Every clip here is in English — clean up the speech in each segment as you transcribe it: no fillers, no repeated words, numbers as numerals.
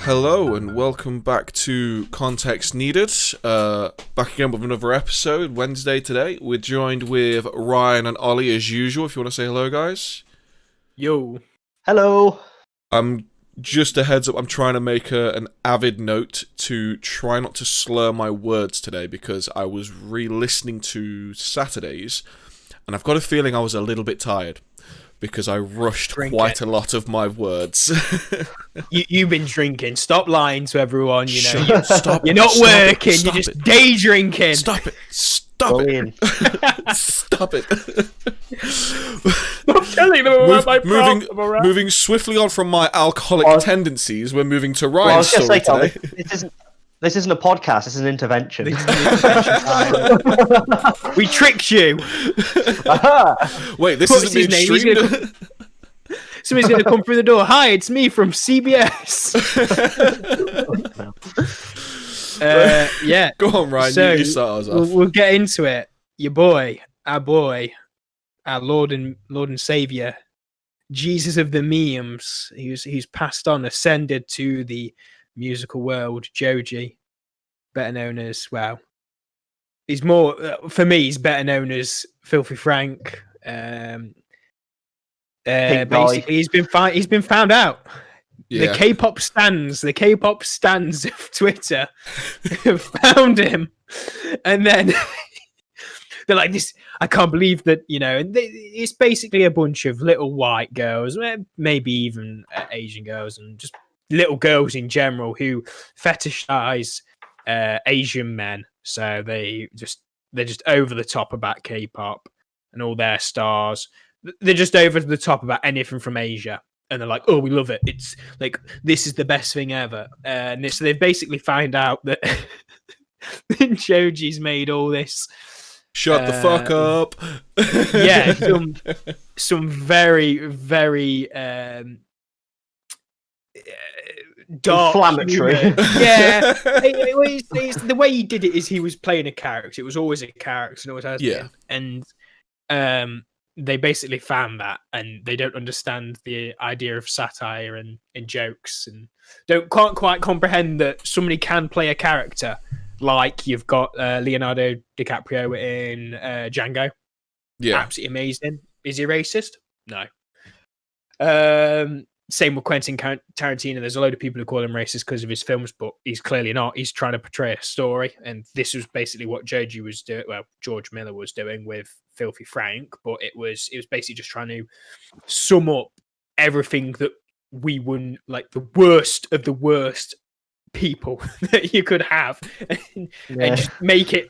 Hello and welcome back to Context Needed. Back again with another episode, Wednesday today. We're joined with Ryan and Ollie as usual, if you want to say hello, guys. Yo. Hello. Just a heads up, I'm trying to make an avid note to try not to slur my words today because I was re-listening to Saturdays and I've got a feeling I was a little bit tired because I rushed quite a lot of my words. You've been drinking. Stop lying to everyone. You know, Stop you're not stop working. it, You're just it. day drinking. Stop it. Stop it. Stop it. I'm telling them about my problem. Moving swiftly on from my alcoholic tendencies, we're moving to Ryan's story today. This isn't a podcast, this is an intervention. We tricked you. Wait, this isn't being streamed? Somebody's going to come through the door. Hi, it's me from CBS. Yeah. Go on, Ryan. So, you start us off. We'll get into it. Your boy, our Lord and Savior, Jesus of the memes. He's passed on, ascended to the musical world. Joji, better known as he's more for me. He's better known as Filthy Frank. Basically, he's been found out. Yeah. The K-pop stands of Twitter have found him, and then they're like, "This, I can't believe that." You know, and it's basically a bunch of little white girls, maybe even Asian girls, and just little girls in general who fetishize Asian men. So they're just over the top about K-pop and all their stars. They're just over the top about anything from Asia. And they're like, oh, we love it. It's like, this is the best thing ever. And so they've basically found out that Joji's made all this. Shut the fuck up. Yeah, some very, very dark, inflammatory. Yeah, the way he did it is he was playing a character. It was always a character, and always has been. And they basically found that, and they don't understand the idea of satire and jokes, and can't quite comprehend that somebody can play a character. Like you've got Leonardo DiCaprio in Django. Yeah, absolutely amazing. Is he racist? No. Same with Quentin Tarantino. There's a load of people who call him racist because of his films, but he's clearly not. He's trying to portray a story, and this was basically what Joji was doing. Well, George Miller was doing with Filthy Frank, but it was basically just trying to sum up everything that we wouldn't like, the worst of the worst people that you could have, and just make it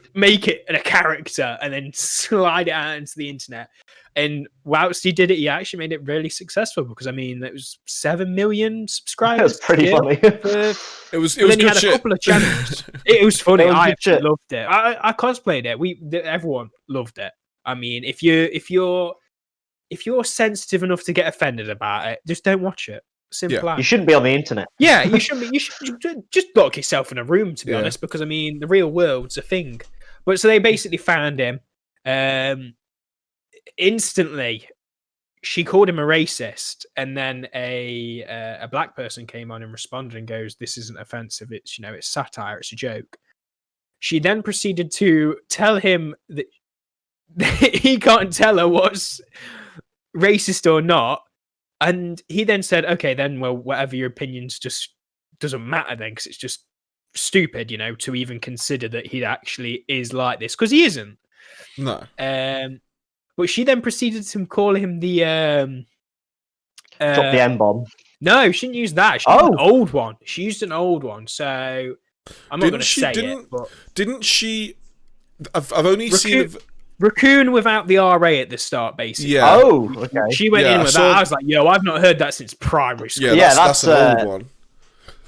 a character, and then slide it out into the internet. And whilst he did it, he actually made it really successful because it was 7 million subscribers. It was pretty funny. It was then he good had shit. A couple of channels. It was funny. I loved it. I cosplayed it. Everyone loved it. I mean, if you're sensitive enough to get offended about it, just don't watch it. Simple. You shouldn't be on the internet. Yeah, you shouldn't be. You should just lock yourself in a room, to be honest, because I mean, the real world's a thing. But so they basically found him. Instantly, she called him a racist, and then a black person came on and responded and goes, "This isn't offensive. It's it's satire. It's a joke." She then proceeded to tell him that he can't tell her what's racist or not. And he then said, okay, then, well, whatever your opinions just doesn't matter then, because it's just stupid, to even consider that he actually is like this, because he isn't. No. But she then proceeded to call him the... Drop the M-bomb. No, she didn't use that. She used an old one. She used an old one, so I'm not going to say it. But... Didn't she... I've only seen... Raccoon without the RA at the start, basically. Yeah. Oh, okay. She went in with that. I was like, yo, I've not heard that since primary school. Yeah, that's an old one.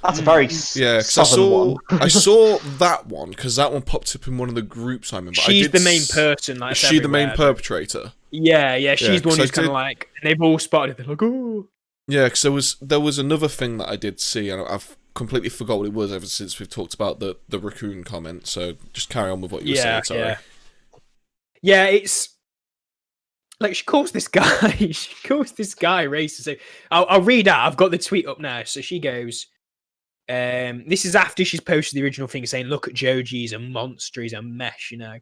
That's a very southern one. I saw that one because that one popped up in one of the groups I'm in. But she's the main person. Like, is she the main perpetrator? Yeah. She's the one who's kind of like, and they've all spotted it. They're like, oh. Yeah, because there was another thing that I did see, and I've completely forgot what it was ever since we've talked about the raccoon comment. So just carry on with what you were saying. Sorry. Yeah, it's like she calls this guy racist. So I'll read out. I've got the tweet up now. So she goes, This is after she's posted the original thing saying, look at Joji, he's a monster, he's a mess, And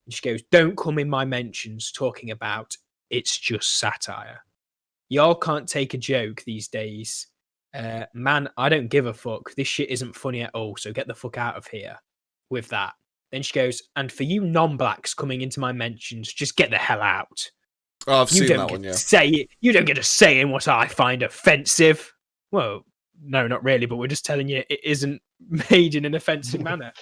she goes, don't come in my mentions talking about it's just satire. Y'all can't take a joke these days. Man, I don't give a fuck. This shit isn't funny at all, so get the fuck out of here with that. Then she goes, and for you non-blacks coming into my mentions, just get the hell out. Oh, I've seen that one, yeah. Say it. You don't get to say in what I find offensive. Well, no, not really, but we're just telling you it isn't made in an offensive manner.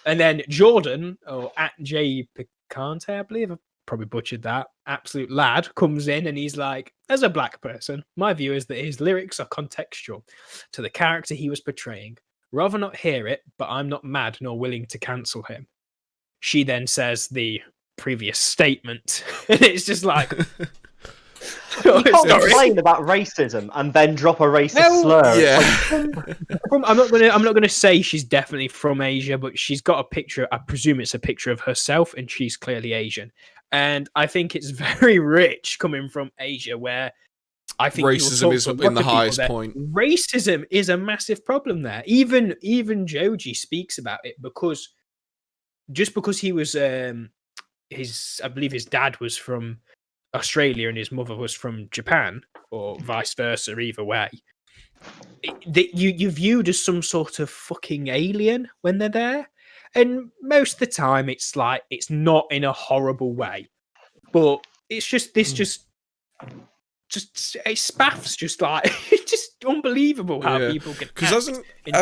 And then Jordan, or at J Picante, I believe, I probably butchered that, absolute lad, comes in and he's like, as a black person, my view is that his lyrics are contextual to the character he was portraying. Rather not hear it, but I'm not mad nor willing to cancel him. She then says the previous statement, and it's just like... You can't complain about racism and then drop a racist slur. Yeah. I'm not gonna say she's definitely from Asia, but she's got a picture. I presume it's a picture of herself, and she's clearly Asian. And I think it's very rich coming from Asia, where I think racism is in the highest point. Racism is a massive problem there. Even Joji speaks about it because he was I believe his dad was from Australia and his mother was from Japan, or vice versa, either way. You're viewed as some sort of fucking alien when they're there. And most of the time it's like, it's not in a horrible way. But it's just this just it spaffs just like it's just unbelievable how people can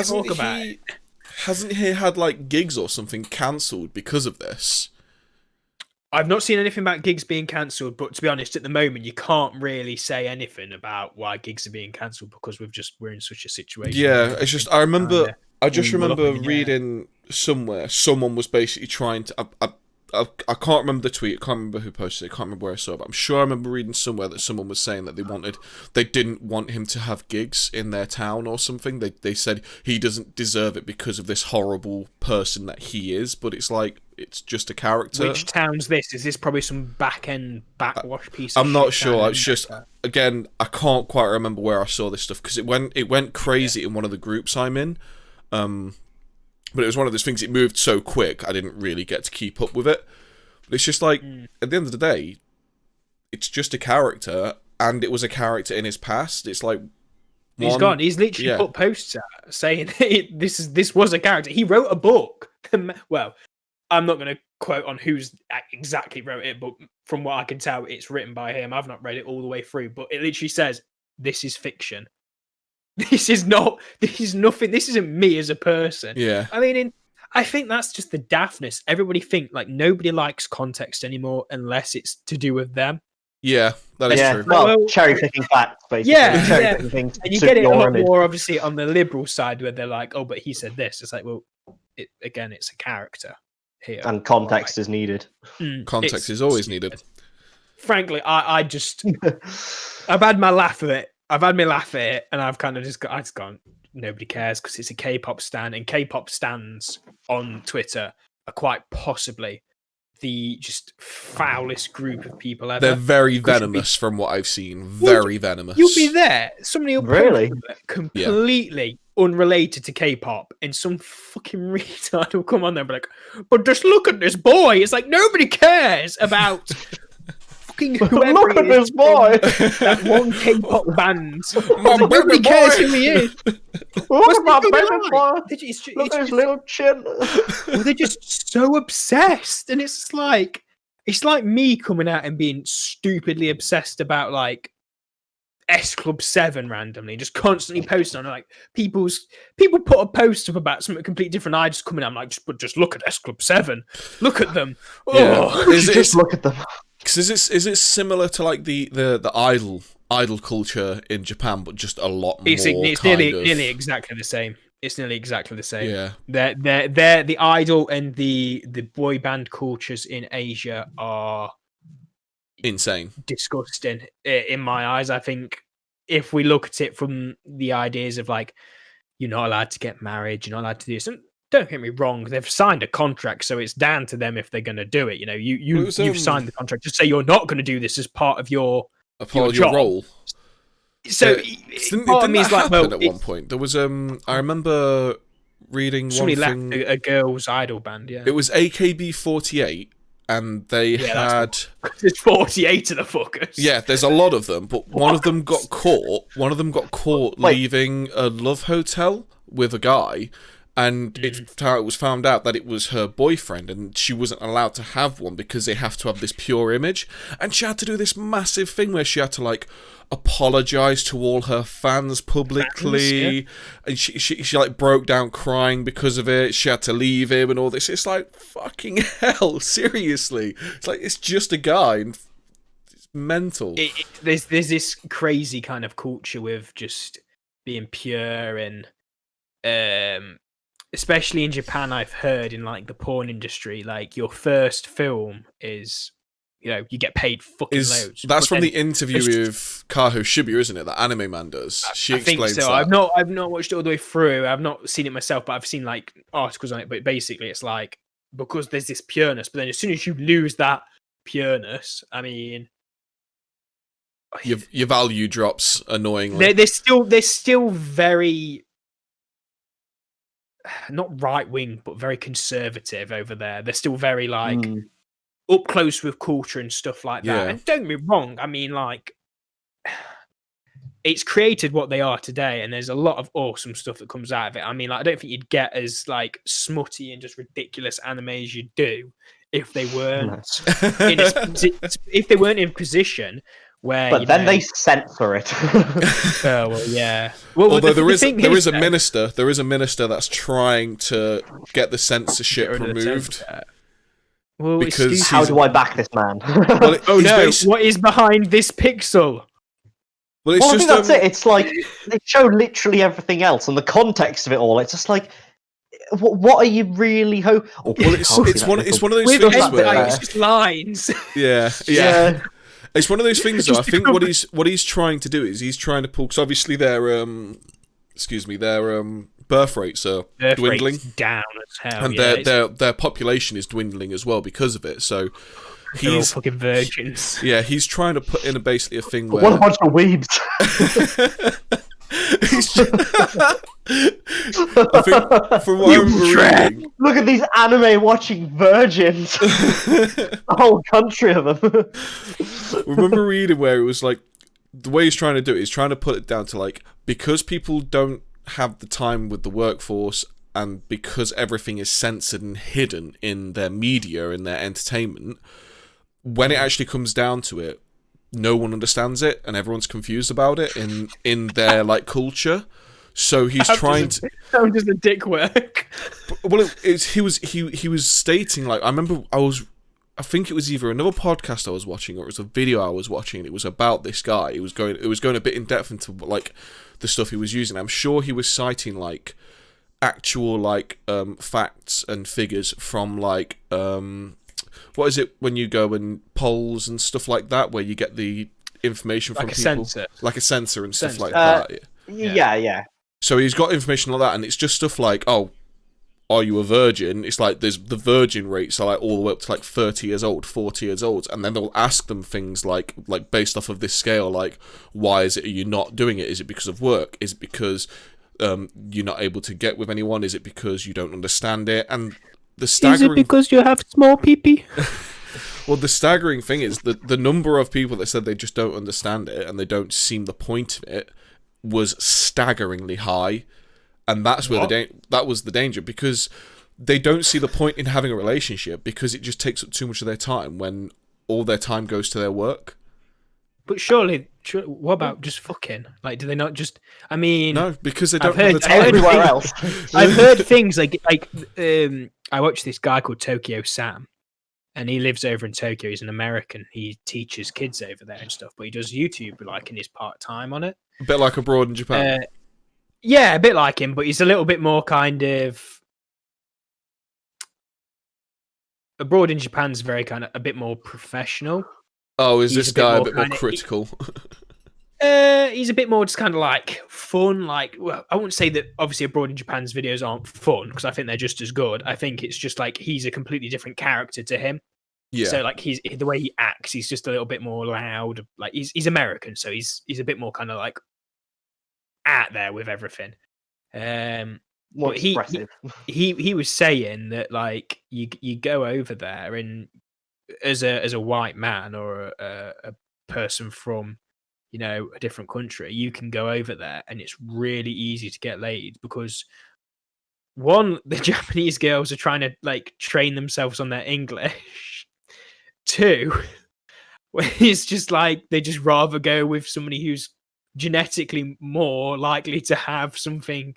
talk about it. Hasn't he had like gigs or something cancelled because of this? I've not seen anything about gigs being cancelled, but to be honest, at the moment, you can't really say anything about why gigs are being cancelled because we're in such a situation. Yeah, it's just I just remember reading somewhere someone was basically trying to. I can't remember the tweet. I can't remember who posted it. I can't remember where I saw it. But I'm sure I remember reading somewhere that someone was saying that they didn't want him to have gigs in their town or something. They said he doesn't deserve it because of this horrible person that he is. But it's like, it's just a character. Which town's this? Is this probably some backwash piece? I'm not sure. It's just, again, I can't quite remember where I saw this stuff because it went crazy in one of the groups I'm in. But it was one of those things, it moved so quick, I didn't really get to keep up with it. But it's just like, at the end of the day, it's just a character, and it was a character in his past. It's like... He's gone. He's literally put posts out saying this was a character. He wrote a book. Well, I'm not going to quote on who's exactly wrote it, but from what I can tell, it's written by him. I've not read it all the way through, but it literally says, this is fiction. This is nothing. This isn't me as a person. Yeah. I mean, I think that's just the daftness. Everybody think like nobody likes context anymore unless it's to do with them. Yeah, that is true. Well, cherry picking facts, basically. Yeah. And you get it a lot more, obviously, on the liberal side where they're like, oh, but he said this. It's like, well, it's a character here. And context is needed. Context is always needed. Frankly, I just... I've had my laugh at it. And I've kind of just gone, nobody cares because it's a K-pop stan, and K-pop stans on Twitter are quite possibly the just foulest group of people ever. They're very venomous from what I've seen. Very venomous. You'll be there. Somebody will really completely unrelated to K-pop, and some fucking retard will come on there and be like, but just look at this boy. It's like, nobody cares about... Look at this boy! That one K-pop band. Nobody cares who he is. Look at my baby boy! Look at his little chin. Well, they're just so obsessed, and it's like me coming out and being stupidly obsessed about like S Club 7 randomly, just constantly posting on it. Like people put a post up about something completely different. I just come in, I'm like, just look at S Club 7. Look at them. Yeah. Oh. Just look at them. Because is it similar to like the idol culture in Japan, but just a lot more? It's nearly exactly the same. It's nearly exactly the same. Yeah, they're the idol and the boy band cultures in Asia are insane, disgusting in my eyes. I think if we look at it from the ideas of like, you're not allowed to get married, you're not allowed to do this. And don't get me wrong, they've signed a contract, so it's down to them if they're going to do it. You know, you've signed the contract to say you're not going to do this as part of your job. Role. So didn't part of that me is like, happen well, at one point? There was I remember reading one thing. Left a girls' idol band. Yeah, It was AKB48, and they had. There's 48 of the fuckers. Yeah, there's a lot of them, but one of them got caught. One of them got caught leaving a love hotel with a guy, and it was found out that it was her boyfriend, and she wasn't allowed to have one because they have to have this pure image. And she had to do this massive thing where she had to like apologize to all her fans publicly, and she like broke down crying because of it. She had to leave him and all this. It's like, fucking hell, seriously. It's like, it's just a guy, and it's mental. There's this crazy kind of culture with just being pure, and especially in Japan, I've heard in like the porn industry, like your first film is, you know, you get paid fucking loads. That's from the interview with Kaho Shibuya, isn't it? That Anime Man does. She explains think so. that. I've not watched it all the way through. I've not seen it myself, but I've seen like articles on it. But basically, it's like, because there's this pureness, but then as soon as you lose that pureness, I mean, your value drops annoyingly. They're still very, not right wing, but very conservative over there. They're still very like up close with culture and stuff like that. Yeah. And don't get me wrong, I mean, like, it's created what they are today, and there's a lot of awesome stuff that comes out of it. I mean, like, I don't think you'd get as like smutty and just ridiculous anime as you do if they weren't if they weren't in a position where. But then they censor it. Oh well, yeah. Well, although there is a minister that's trying to get the censorship removed. Well, because how do I back this man? Well, what is behind this pixel? Well, it's I just think that's it. It's like they show literally everything else, and the context of it all. It's just like, what are you really hoping? Well, it's one of those things where it's just lines. Yeah. It's one of those things, though. I think what he's trying to do is he's trying to pull, because obviously their birth rates are dwindling down as hell, and their population is dwindling as well because of it. So they're all fucking virgins. Yeah, he's trying to put in basically a thing where what a bunch of weebs. I think from what I'm reading, look at these anime watching virgins. A whole country of them. I remember reading where it was like, the way he's trying to do it, he's trying to put it down to like, because people don't have the time with the workforce, and because everything is censored and hidden in their media and their entertainment, when it actually comes down to it, no one understands it and everyone's confused about it in their like culture. So he's trying to. How does the dick work? Well, he was stating, like, I think it was either another podcast I was watching or it was a video I was watching, and it was about this guy. It was going a bit in depth into like the stuff he was using. I'm sure he was citing like actual like facts and figures from like what is it when you go and polls and stuff like that, where you get the information from people like a censor and stuff like that. Yeah. So he's got information like that, and it's just stuff like, oh, are you a virgin? It's like there's the virgin rates are like all the way up to like 30 years old, 40 years old, and then they'll ask them things like based off of this scale, like, why is it are you not doing it? Is it because of work? Is it because you're not able to get with anyone? Is it because you don't understand it? And the staggering... Is it because you have small pee-pee? Well, the staggering thing is that the number of people that said they just don't understand it and they don't see the point of it was staggeringly high. And that's where that was the danger, because they don't see the point in having a relationship because it just takes up too much of their time when all their time goes to their work. But surely, what about just fucking? Like, do they not just? I mean, no, because they don't have the time everywhere else. I've heard things like I watched this guy called Tokyo Sam, and he lives over in Tokyo. He's an American. He teaches kids over there and stuff, but he does YouTube like in his part time on it. A bit like abroad in Japan. Yeah, a bit like him, but he's a little bit more kind of. Abroad in Japan's very kind of a bit more professional. Oh, is this guy a bit more critical? He's a bit more just kind of like fun. Like, well, I wouldn't say that obviously Abroad in Japan's videos aren't fun, because I think they're just as good. I think it's just like he's a completely different character to him. Yeah. So like the way he acts, he's just a little bit more loud. Like he's American, so he's a bit more kind of like out there with everything. More But expressive. he was saying that like you go over there and as a white man or a person from a different country, you can go over there and it's really easy to get laid because one, the Japanese girls are trying to like train themselves on their English. Two, it's just like they just rather go with somebody who's genetically more likely to have something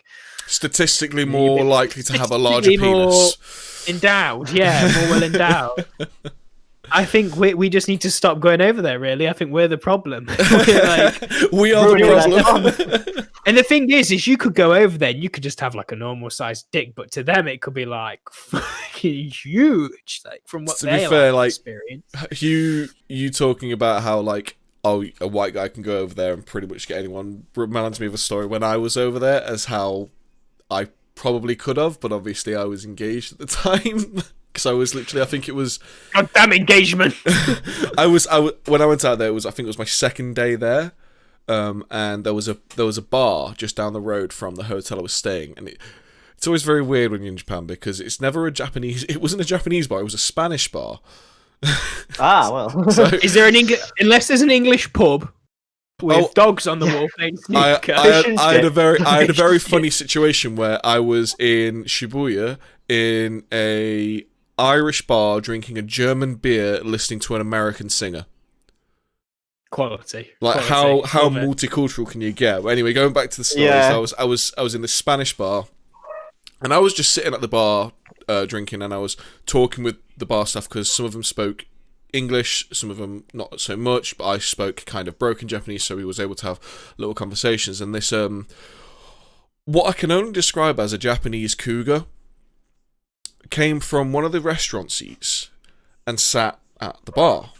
statistically more likely to have a larger penis. Endowed, more well endowed. I think we just need to stop going over there, really. I think we're the problem. We are the problem. And the thing is you could go over there and you could just have like a normal sized dick, but to them it could be like fucking huge, like from what they experience. You talking about how like, oh, a white guy can go over there and pretty much get anyone, reminds me of a story when I was over there as how I probably could have, but obviously I was engaged at the time. Because I was literally, I think it was... Goddamn engagement! When I went out there, I think it was my second day there, and there was a bar just down the road from the hotel I was staying, and it's always very weird when you're in Japan because it's never a Japanese... It wasn't a Japanese bar, it was a Spanish bar. Well. So, is there unless there's an English pub with dogs on the wall playing snooker? I had a very funny situation where I was in Shibuya in a Irish bar drinking a German beer, listening to an American singer. Quality. How multicultural can you get? But anyway, going back to the story, so I was in the Spanish bar, and I was just sitting at the bar drinking, and I was talking with the bar staff because some of them spoke English, some of them not so much, but I spoke kind of broken Japanese, so we was able to have little conversations. And this, what I can only describe as a Japanese cougar, came from one of the restaurant seats and sat at the bar.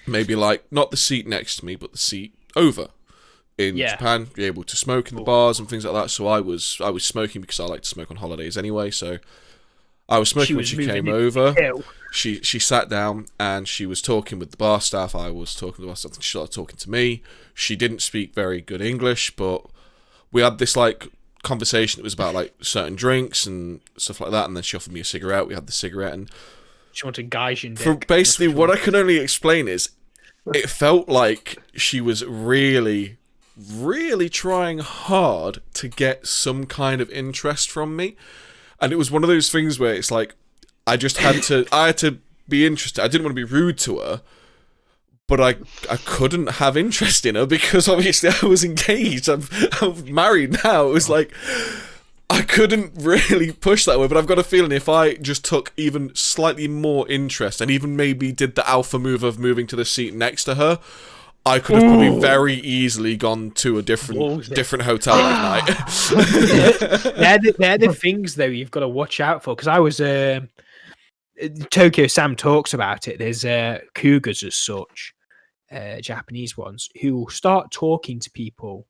Maybe like, not the seat next to me, but the seat over. In Japan, you're able to smoke in the bars and things like that, so I was smoking because I like to smoke on holidays anyway, so I was smoking when she came over. She sat down and she was talking with the bar staff. I was talking to the bar staff and she started talking to me. She didn't speak very good English, but we had this like conversation that was about like certain drinks and stuff like that, and then she offered me a cigarette. We had the cigarette, and she wanted Gaijin dick. For basically what I can only explain is it felt like she was really trying hard to get some kind of interest from me. And it was one of those things where it's like I had to be interested. I didn't want to be rude to her, but I couldn't have interest in her because obviously I was engaged. I'm married now. It was like I couldn't really push that way, but I've got a feeling if I just took even slightly more interest and even maybe did the alpha move of moving to the seat next to her, I could have probably very easily gone to a different hotel that night. They're the things, though, you've got to watch out for. Because I was... Tokyo Sam talks about it. There's cougars as such, Japanese ones, who will start talking to people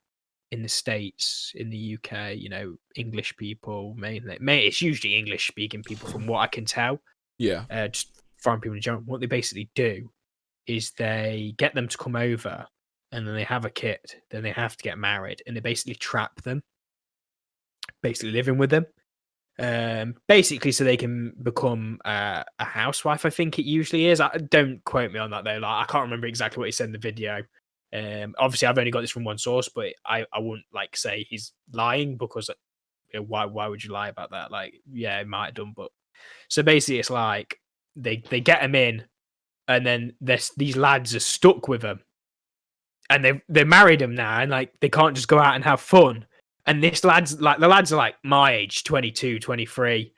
in the States, in the UK, English people, mainly. It's usually English-speaking people from what I can tell. Yeah. Just foreign people in general. What they basically do is they get them to come over and then they have a kid, then they have to get married and they basically trap them, basically living with them. Basically so they can become a housewife, I think it usually is. Don't quote me on that though. Like I can't remember exactly what he said in the video. Obviously I've only got this from one source, but I wouldn't like say he's lying because why would you lie about that? Like, yeah, it might have done, but so basically it's like they get him in and then these lads are stuck with him and they married him now and like they can't just go out and have fun. And the lads are like my age, 22, 23.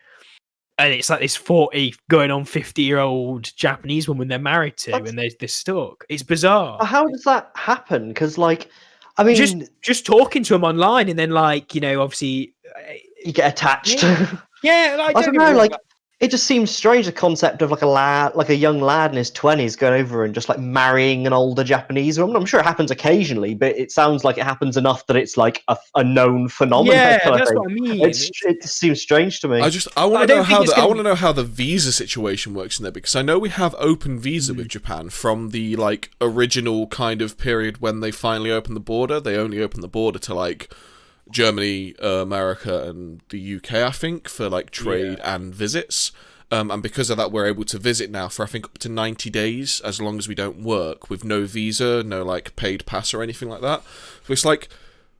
And it's like this 40 going on 50-year-old Japanese woman they're married to and they're stuck. It's bizarre. How does that happen? Because like, I mean... Just talking to them online and then like, obviously... You get attached. Yeah, like, I don't know, like... It just seems strange, the concept of like a young lad in his 20s going over and just like marrying an older Japanese woman. I'm sure it happens occasionally, but it sounds like it happens enough that it's like a known phenomenon. Yeah, kind of that's thing. what I mean. It just seems strange to me. I want to know how the visa situation works in there, because I know we have open visa with Japan from the like original kind of period when they finally opened the border. They only opened the border to like Germany, America, and the UK, I think, for like trade and visits. And because of that, we're able to visit now for I think up to 90 days, as long as we don't work, with no visa, no like paid pass or anything like that. So it's like,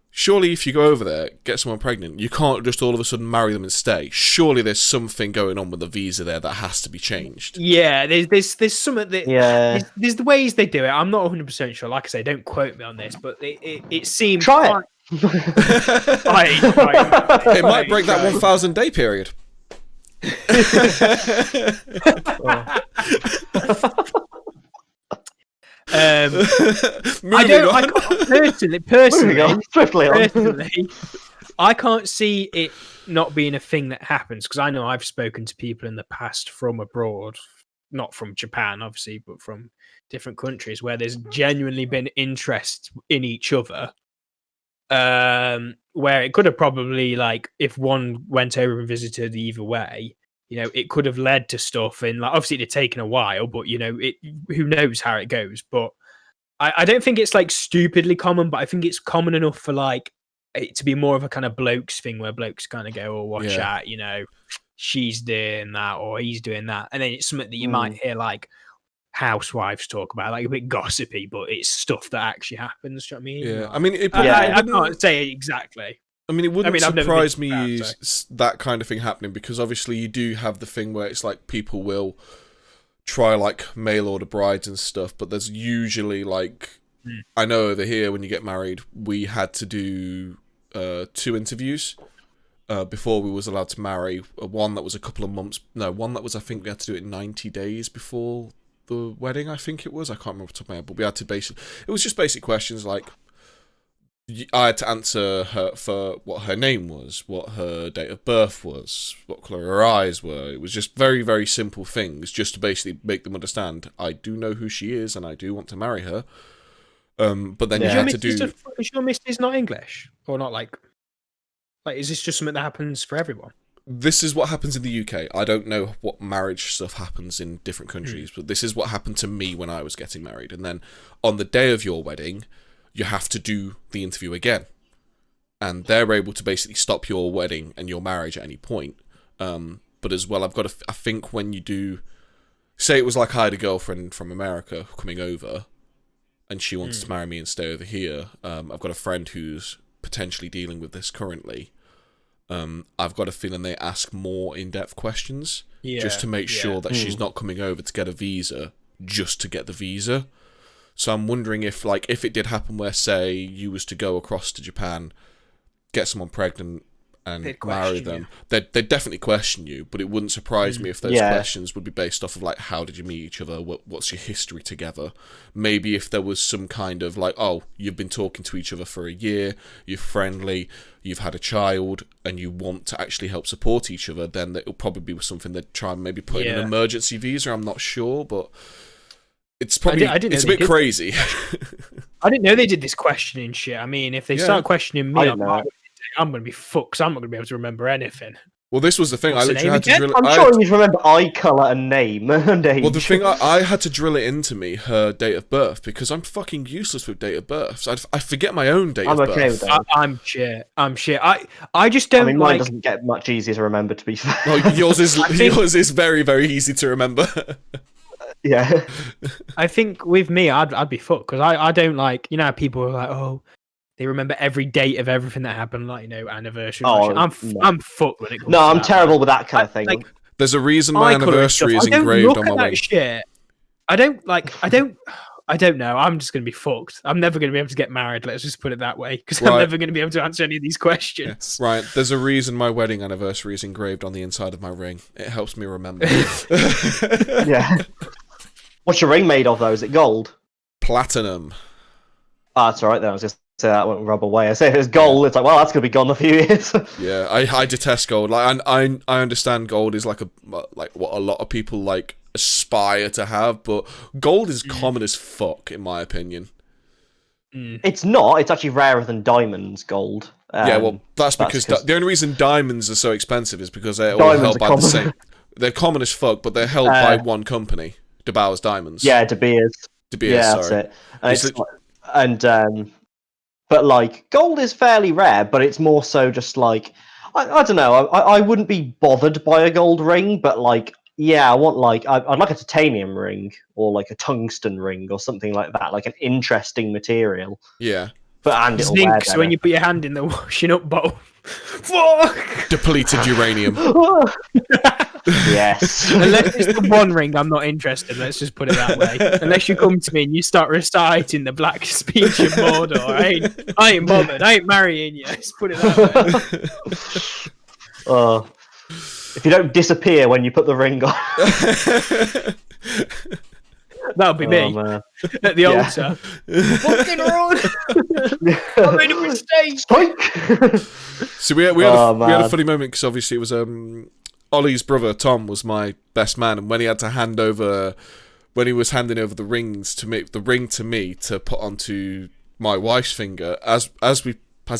surely if you go over there, get someone pregnant, you can't just all of a sudden marry them and stay. Surely there's something going on with the visa there that has to be changed. Yeah, there's something that there's the ways they do it. I'm not 100% sure. Like I say, don't quote me on this, but it seems Try it. It might break that 1,000 day period. Personally, I can't see it not being a thing that happens, because I know I've spoken to people in the past from abroad, not from Japan, obviously, but from different countries where there's genuinely been interest in each other. Where it could have probably, like, if one went over and visited either way, you know, it could have led to stuff, and like obviously it'd taken a while, but you know, who knows how it goes. But I don't think it's like stupidly common, but I think it's common enough for like it to be more of a kind of blokes thing, where blokes kind of go, "Oh, watch out, you know, she's doing that or he's doing that," and then it's something that you might hear like housewives talk about, like a bit gossipy, but it's stuff that actually happens. Do you know what I mean? Yeah, I mean, I can't say it exactly. I mean, it wouldn't surprise me that kind of thing happening, because obviously you do have the thing where it's like people will try like mail order brides and stuff, but there's usually like, I know over here when you get married, we had to do 2 interviews before we was allowed to marry. One that was a couple of months, one that was, I think we had to do it 90 days before the wedding, I think it was. I can't remember off the top of my head, but we had to it was just basic questions like, I had to answer her for what her name was, what her date of birth was, what colour her eyes were. It was just very, very simple things, just to basically make them understand, I do know who she is and I do want to marry her. But then you had to do... Is your missus not English? Or not like, is this just something that happens for everyone? This is what happens in the UK. I don't know what marriage stuff happens in different countries, but this is what happened to me when I was getting married. And then on the day of your wedding, you have to do the interview again, and they're able to basically stop your wedding and your marriage at any point. But as well, I think when you do, say it was like I had a girlfriend from America coming over, and she wants to marry me and stay over here. I've got a friend who's potentially dealing with this currently. I've got a feeling they ask more in-depth questions just to make sure that she's not coming over to get a visa just to get the visa. So I'm wondering if it did happen where, say, you was to go across to Japan, get someone pregnant, and marry them, they'd definitely question you, but it wouldn't surprise me if those questions would be based off of, like, how did you meet each other, what's your history together? Maybe if there was some kind of, like, oh, you've been talking to each other for a year, you're friendly, you've had a child, and you want to actually help support each other, then it'll probably be something they'd try and maybe put in an emergency visa. I'm not sure, but... It's probably it's a bit crazy. I didn't know they did this questioning shit. I mean, if they start questioning me, I'm going to be fucked, 'cause I'm not going to be able to remember anything. Well, this was the thing. I literally had to drill it. I'm sure you'd remember eye colour and name. Well, the thing, I had to drill it into me, her date of birth, because I'm fucking useless with date of birth. So I forget my own date of birth. I'm okay with that. I'm shit. I just don't mine doesn't get much easier to remember, to be fair. Well, yours is very, very easy to remember. Yeah, I think with me, I'd be fucked, because I don't like, you know, people are like, oh, they remember every date of everything that happened, like, you know, anniversary. I'm fucked when it comes. No, I'm that. terrible with that kind of thing. Like, there's a reason my anniversary is engraved on my wing. Shit. I don't know. I'm just going to be fucked. I'm never going to be able to get married. Let's just put it that way, because I'm never going to be able to answer any of these questions. Yeah. Right. There's a reason my wedding anniversary is engraved on the inside of my ring. It helps me remember. Yeah. What's your ring made of, though? Is it gold? Platinum. Ah, that's all right then. I was just So that won't rub away. I say if it's gold, it's like, well, that's gonna be gone in a few years. Yeah, I detest gold. Like, I understand gold is like what a lot of people like aspire to have, but gold is common as fuck in my opinion. It's not. It's actually rarer than diamonds. Gold. Yeah, well, that's because the only reason diamonds are so expensive is because they're all Diamonds held are by the common. same. They're common as fuck, but they're held by one company, De Beers Diamonds. Yeah, De Beers. De Beers, Yeah, sorry. that's it. But like gold is fairly rare, but it's more so just like I don't know. I wouldn't be bothered by a gold ring, but like yeah, I want like I'd like a titanium ring or like a tungsten ring or something like that, like an interesting material. Yeah. But it'll wear Zinc, better. so when you put your hand in the washing up bowl. Fuck! Depleted uranium. Yes. Unless it's the one ring, I'm not interested. Let's just put it that way. Unless you come to me and you start reciting the Black Speech of Mordor, I ain't bothered. I ain't marrying you. Let's put it that way. If you don't disappear when you put the ring on. That'll be me Man. at the altar. Fucking wrong. I made a mistake. So we had a funny moment because obviously it was Ollie's brother Tom was my best man, and when he was handing over the rings to me, the ring to me to put onto my wife's finger, as he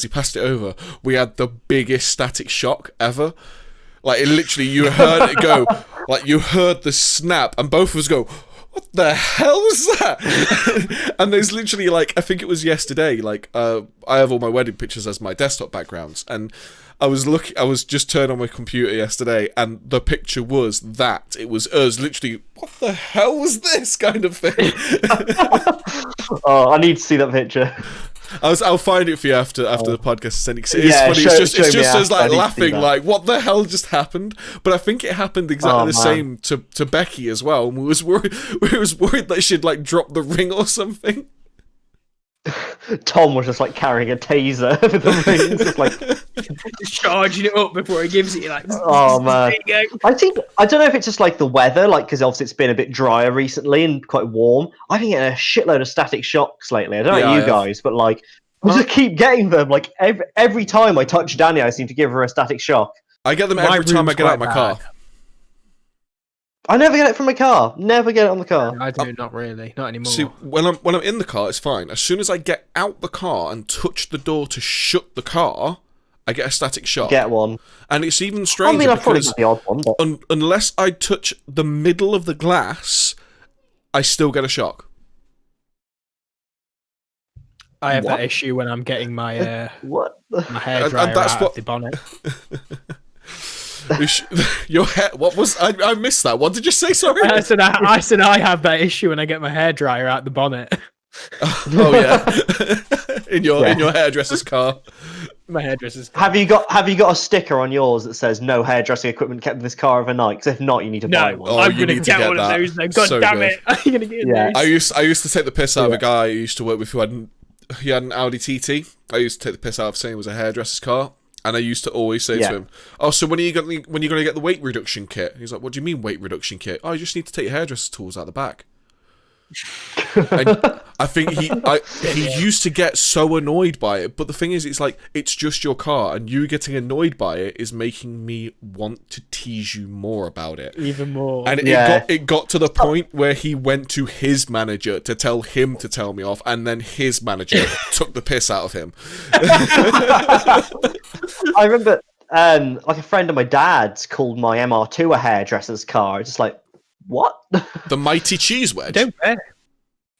passed it over, we had the biggest static shock ever. Like it literally, you heard it go, like you heard the snap, and both of us go, what the hell was that? And there's literally like, I think it was yesterday, like I have all my wedding pictures as my desktop backgrounds, and I was just turned on my computer yesterday, and the picture was that. It was us literally, what the hell was this kind of thing? I need to see that picture. I'll find it for you after the podcast. It's funny. Yeah, It's just us like I need to see laughing, that. like what the hell just happened? But I think it happened exactly the same to Becky as well. And we was worried that she'd like drop the ring or something. Tom was just like carrying a taser with the rings, just like Just charging it up before he gives it. You're like, oh man. there you go. I don't know if it's just like the weather, like because obviously it's been a bit drier recently and quite warm. I've been getting a shitload of static shocks lately. I don't know about you guys, but like I just keep getting them. Like every time I touch Danny, I seem to give her a static shock. I get them every time I get out of my car. I never get it from my car. Never get it on the car. I do, not really. Not anymore. See, when I'm in the car, it's fine. As soon as I get out the car and touch the door to shut the car, I get a static shock. Get one. And it's even stranger I've probably because got the odd one, but unless I touch the middle of the glass, I still get a shock. I have that issue when I'm getting my what? my hairdryer out of the bonnet. Your hair? What was? I missed that. What did you say? Sorry. I said I have that issue when I get my hairdryer out the bonnet. Oh yeah, in your hairdresser's car. My hairdresser's car. Have you got a sticker on yours that says no hairdressing equipment kept in this car overnight? Because if not, you need to buy one. Oh, I'm you gonna need to get get one that. of those. Now. God So damn good. it! I'm gonna get those. I used to take the piss out of a guy who used to work with he had an Audi TT. I used to take the piss out of saying it was a hairdresser's car. And I used to always say to him, "Oh, so when are you going to get the weight reduction kit?" He's like, "What do you mean weight reduction kit?" "Oh, you just need to take your hairdresser tools out the back." And I think he used to get so annoyed by it, but the thing is, it's like it's just your car, and you getting annoyed by it is making me want to tease you more about it, even more. And it got to the point where he went to his manager to tell him to tell me off, and then his manager took the piss out of him. I remember, like a friend of my dad's called my MR2 a hairdresser's car. It's just like, what? The mighty cheese wedge. Don't care.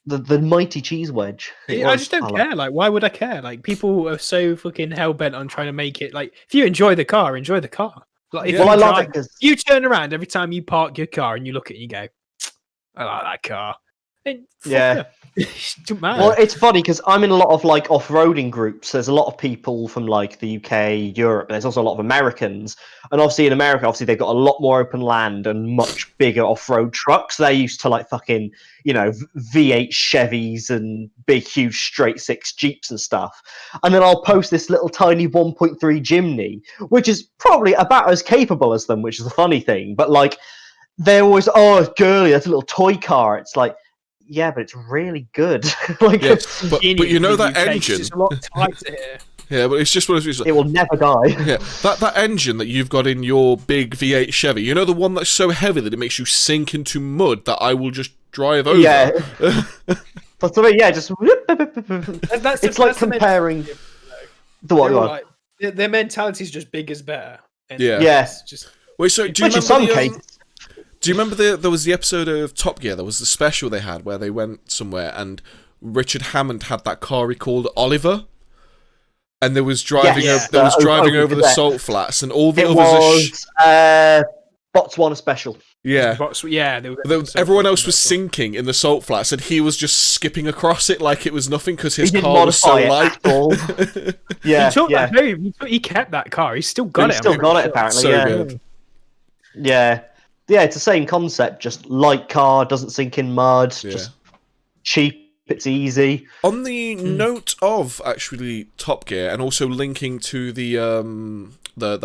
The mighty cheese wedge. I just don't care. Like, why would I care? Like, people are so fucking hell bent on trying to make it. Like, if you enjoy the car, enjoy the car. Like, if I love it because you turn around every time you park your car and you look at it and you go, I like that car. And don't matter. Well, it's funny because I'm in a lot of like off-roading groups. There's a lot of people from like the UK, Europe. There's also a lot of Americans, and obviously in America, obviously they've got a lot more open land and much bigger off-road trucks. They're used to like fucking V8 Chevys and big, huge straight six Jeeps and stuff. And then I'll post this little tiny 1.3 Jimny, which is probably about as capable as them, which is a funny thing. But like they're always, oh, it's girly. That's a little toy car. It's like, yeah, but it's really good. Like, Yeah, but you know that engine. It's a lot tighter here. Yeah, but it's just one of those. it will never die. Yeah, that engine that you've got in your big V8 Chevy, you know the one that's so heavy that it makes you sink into mud that I will just drive over? Yeah. But so, yeah, just... it's like comparing... The what? Like, their mentality is just big is better. And Yeah. Yes. Just... Wait, so do you Which in remember some cases... Do you remember there was the episode of Top Gear, there was the special they had where they went somewhere and Richard Hammond had that car he called Oliver? And there was driving over the salt flats, and all the others. Botswana special. Yeah, everyone else was sinking in the salt flats, and he was just skipping across it like it was nothing because his car was so light. He kept that car. He's still got it. Still got it apparently. So yeah. good. Yeah, it's the same concept. Just light car, doesn't sink in mud. Yeah. Just cheap. It's easy. On the note of actually Top Gear, and also linking to the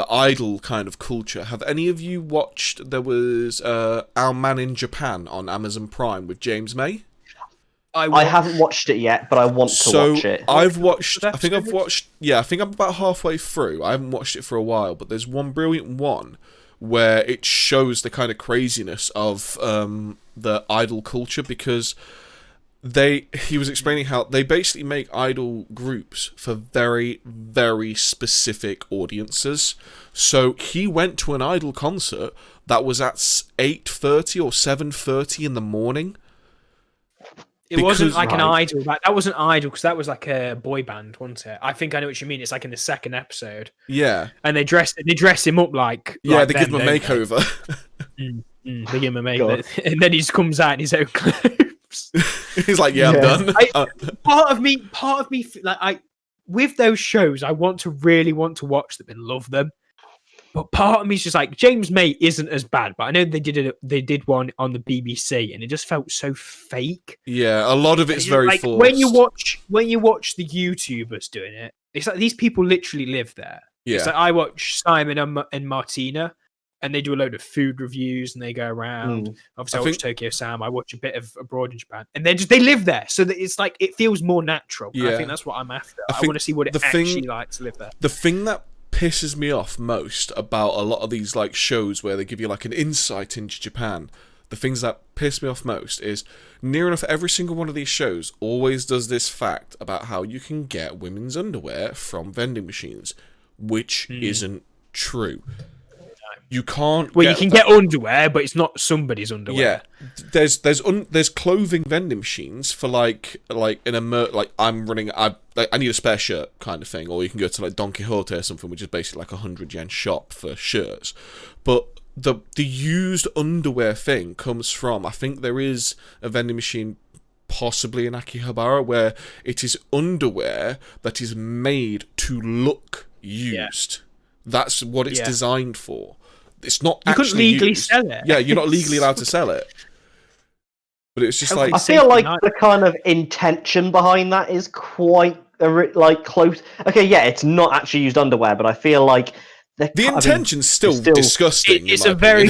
idol kind of culture, have any of you watched? There was Our Man in Japan on Amazon Prime with James May. I haven't watched it yet, but I want to watch it. I think I'm about halfway through. I haven't watched it for a while, but there's one brilliant one where it shows the kind of craziness of the idol culture, because he was explaining how they basically make idol groups for very, very specific audiences. So he went to an idol concert that was at 8:30 or 7:30 in the morning. It wasn't like an idol. That wasn't idol, because that was like a boy band, wasn't it? I think I know what you mean. It's like in the second episode. Yeah. And they dress him up like... Yeah, they give him a makeover. They give him a makeover. And then he just comes out in his own clothes. He's like, I'm done. Part of me, like, with those shows, I really want to watch them and love them. But part of me is just like, James May isn't as bad, but I know they did one on the BBC, and it just felt so fake. Yeah, a lot of it's very like, forced. When you watch the YouTubers doing it, it's like these people literally live there. Yeah. It's like I watch Simon and Martina, and they do a load of food reviews, and they go around. Obviously, I watch Tokyo Sam. I watch a bit of Abroad in Japan, and they live there, so that it's like it feels more natural. Yeah. And I think that's what I'm after. I want to see what it actually like to live there. The thing that pisses me off most about a lot of these like shows where they give you like an insight into Japan, the things that piss me off most is near enough every single one of these shows always does this fact about how you can get women's underwear from vending machines, which isn't true. You can't. Well, you can get underwear, but it's not somebody's underwear. Yeah, there's clothing vending machines for like I'm running. I need a spare shirt kind of thing, or you can go to like Don Quixote or something, which is basically like $100 shop for shirts. But the used underwear thing comes from, I think there is a vending machine possibly in Akihabara where it is underwear that is made to look used. That's what it's designed for. It's not you couldn't legally sell it. Yeah, you're not legally allowed to sell it. But it's just like... I feel like the kind of intention behind that is quite like close. Okay, yeah, it's not actually used underwear, but I feel like the intention's still disgusting. It's a very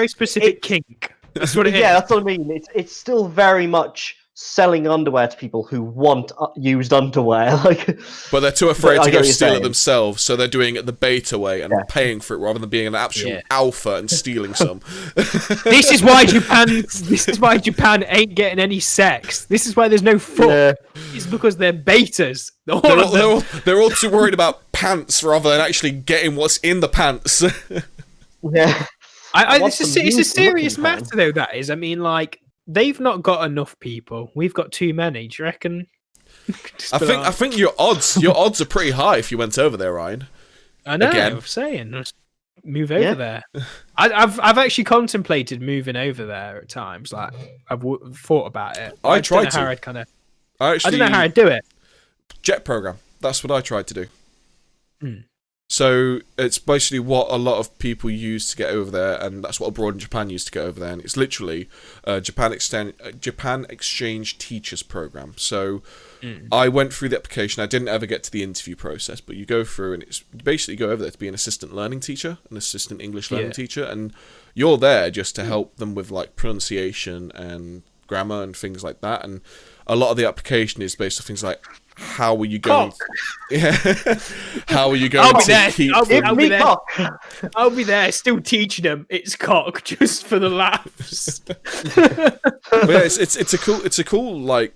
specific kink. That's what it is. Yeah, that's what I mean. It's still very much selling underwear to people who want used underwear, but they're too afraid to go steal it themselves, so they're doing it the beta way and paying for it rather than being an actual alpha and stealing some. This is why Japan ain't getting any sex. This is why there's no fun. It's because they're betas. They're all too worried about pants rather than actually getting what's in the pants. Yeah, it's a serious matter though. That is, I mean, like, they've not got enough people. We've got too many. Do you reckon? I think your odds are pretty high if you went over there, Ryan. I know. I'm saying, just move over there. I've actually contemplated moving over there at times. Like, I've thought about it. I don't know how I'd do it. Jet program. That's what I tried to do. So it's basically what a lot of people use to get over there, and that's what Abroad in Japan used to get over there. And it's literally Japan Exchange Teachers Program. So I went through the application. I didn't ever get to the interview process, but you go through, and it's basically go over there to be an assistant learning teacher, an assistant English learning teacher, and you're there just to help them with like pronunciation and grammar and things like that. And a lot of the application is based on things like, how are you going? How are you going to keep? I'll be there, still teaching them. It's cock just for the laughs. It's a cool like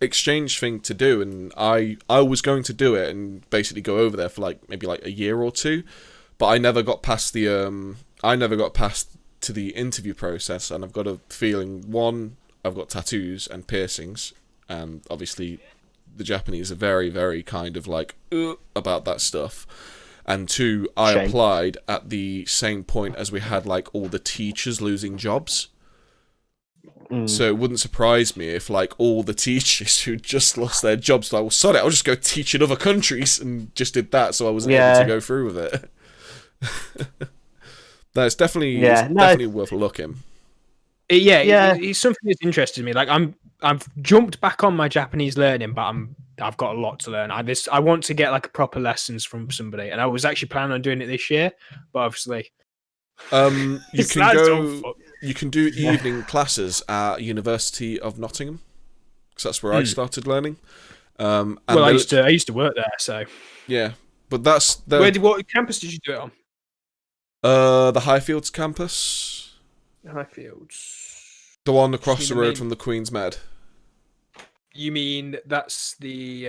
exchange thing to do, and I was going to do it and basically go over there for like maybe like a year or two, but I never got past the to the interview process, and I've got a feeling, one, I've got tattoos and piercings, and obviously the Japanese are very, very kind of like about that stuff. And two, I applied at the same point as we had like all the teachers losing jobs. So it wouldn't surprise me if like all the teachers who just lost their jobs, like, well, sorry, I'll just go teach in other countries, and just did that, so I wasn't able to go through with it. That's definitely definitely worth looking. It's something that's interested me. Like I've jumped back on my Japanese learning, but I've got a lot to learn. I want to get like proper lessons from somebody, and I was actually planning on doing it this year, but obviously, you can do evening classes at University of Nottingham, because that's where I started learning. I used to work there, so yeah. But that's what campus did you do it on? The Highfields campus. Highfields. The one across the road from the Queen's Med. You mean that's the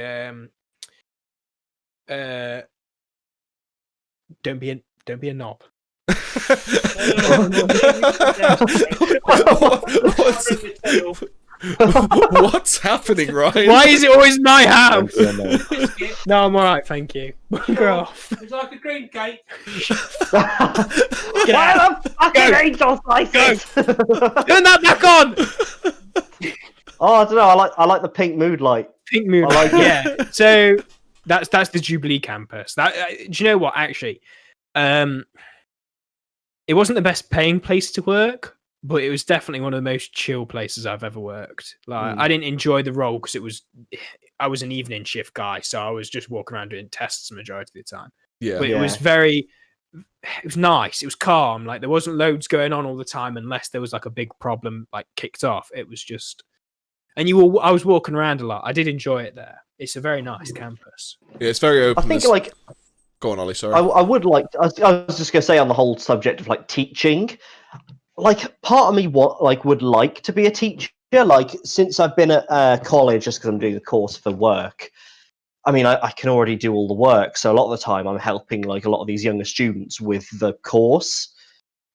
don't be a knob. What's happening, Ryan? Why is it always my house? No, I'm alright, thank you. Go off. It's like a green cake. Why the fucking angel slices? Turn that back on. Oh, I don't know. I like the pink mood light. Pink mood light. Yeah. So that's the Jubilee campus. That do you know what? Actually, it wasn't the best paying place to work, but it was definitely one of the most chill places I've ever worked. Like I didn't enjoy the role because I was an evening shift guy, so I was just walking around doing tests the majority of the time. Yeah, but it was nice. It was calm. Like there wasn't loads going on all the time, unless there was like a big problem like kicked off. It was just, and I was walking around a lot. I did enjoy it there. It's a very nice campus. Yeah, it's very open. I think like. Go on, Ollie, sorry. I would like. I was just going to say on the whole subject of like teaching, like part of me would like to be a teacher. Like since I've been at college, just because I'm doing the course for work. I mean, I can already do all the work, so a lot of the time I'm helping like a lot of these younger students with the course,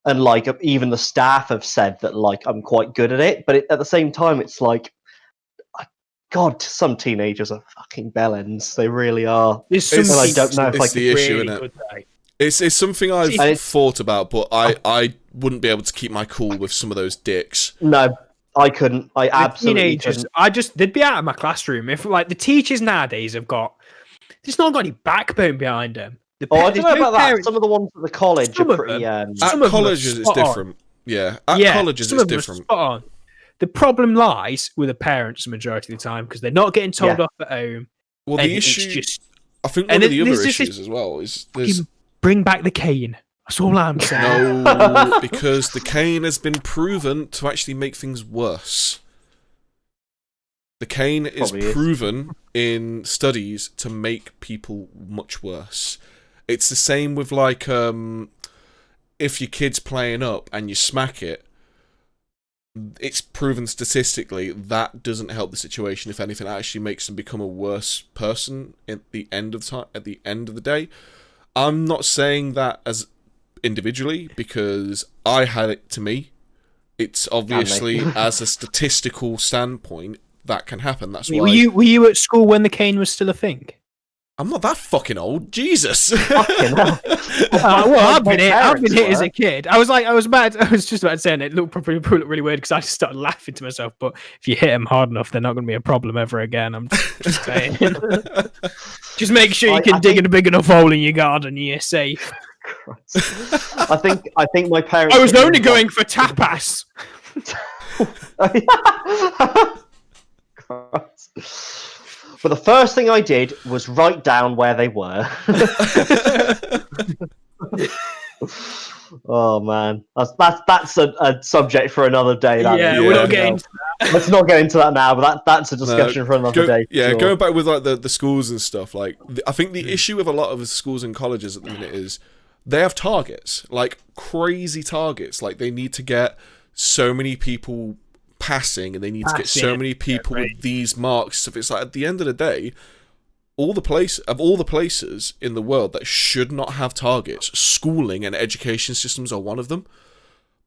and like even the staff have said that like I'm quite good at it. But at the same time, it's like. God, some teenagers are fucking bellends. They really are. And I don't know if it's the issue, isn't it? It's something I've thought about, but I wouldn't be able to keep my cool with some of those dicks. No, I couldn't. I absolutely couldn't. They'd be out of my classroom if like the teachers nowadays have just not got any backbone behind them. I don't know about that. Some of the ones at the college are pretty. At colleges, it's different. Yeah, at colleges, it's different. Spot on. The problem lies with the parents the majority of the time because they're not getting told off at home. Well, the issue, I think one of the other issues as well is bring back the cane. That's all I'm saying. No, because the cane has been proven to actually make things worse. The cane is proven in studies to make people much worse. It's the same with like if your kid's playing up and you smack it. It's proven statistically that doesn't help the situation. If anything, it actually makes them become a worse person at the end of time. At the end of the day, I'm not saying that as individually because I had it to me. It's obviously as a statistical standpoint that can happen. That's why. Were you at school when the cane was still a thing? I'm not that fucking old, Jesus. I've been hit as a kid. I was just about to say, and it looked really weird because I just started laughing to myself. But if you hit them hard enough, they're not going to be a problem ever again. I'm just saying. Just make sure you can dig in a big enough hole in your garden, and you're safe. I think my parents. I was only going for tapas. But the first thing I did was write down where they were. Oh man, that's a subject for another day. We're not getting into let's not get into that now. But that's a discussion for another day. Yeah, sure. going back with like the schools and stuff. Like, I think the issue with a lot of the schools and colleges at the minute is they have targets, like crazy targets. Like they need to get so many people passing, and they need to get so many people with these marks. So it's like at the end of the day, all the places in the world that should not have targets, schooling and education systems are one of them.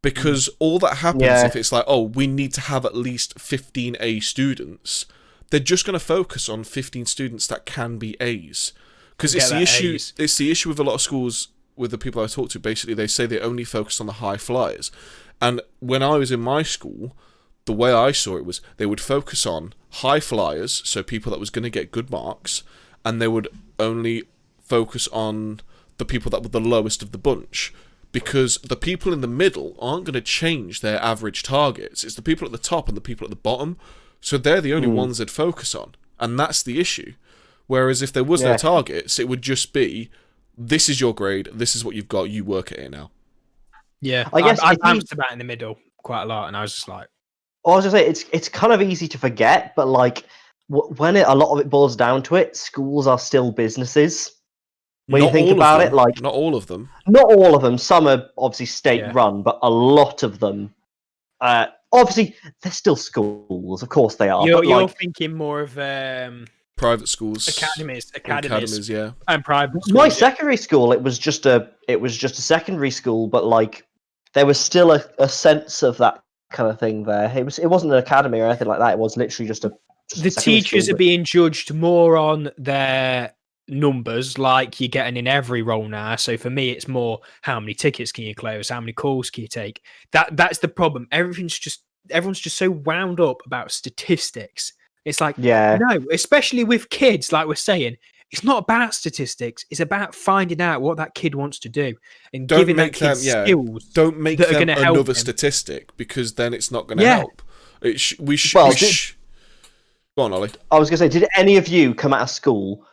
Because all that happens if it's like, oh, we need to have at least 15 A students, they're just going to focus on 15 students that can be A's. Because it's the issue. It's the issue with a lot of schools. With the people I talk to, basically they say they only focus on the high flyers. And when I was in my school, the way I saw it was they would focus on high flyers, so people that was going to get good marks, and they would only focus on the people that were the lowest of the bunch. Because the people in the middle aren't going to change their average targets. It's the people at the top and the people at the bottom. So they're the only ones they'd focus on. And that's the issue. Whereas if there was no targets, it would just be, this is your grade, this is what you've got, you work at it now. Yeah, I guess I bounced about in the middle quite a lot, and I was just like... I was going to say, it's kind of easy to forget, but like, when a lot of it boils down to it, schools are still businesses. When you think about it, like... Not all of them. Not all of them. Some are obviously state-run, but a lot of them... obviously, they're still schools. Of course they are. You're thinking more of... private schools. Academies, yeah. And private schools. My secondary school, it was just a secondary school, but like, there was still a sense of that kind of thing there. It wasn't an academy or anything like that. It was literally just a... The teachers are being judged more on their... numbers, like you're getting in every role now. So for me, it's more how many tickets can you close, how many calls can you take. That's the problem. Everyone's just so wound up about statistics. It's like, no, especially with kids, like we're saying, it's not about statistics. It's about finding out what that kid wants to do and giving that kid skills. Don't make them another statistic, because then it's not going to help. Go on, Ollie. I was going to say, did any of you come out of school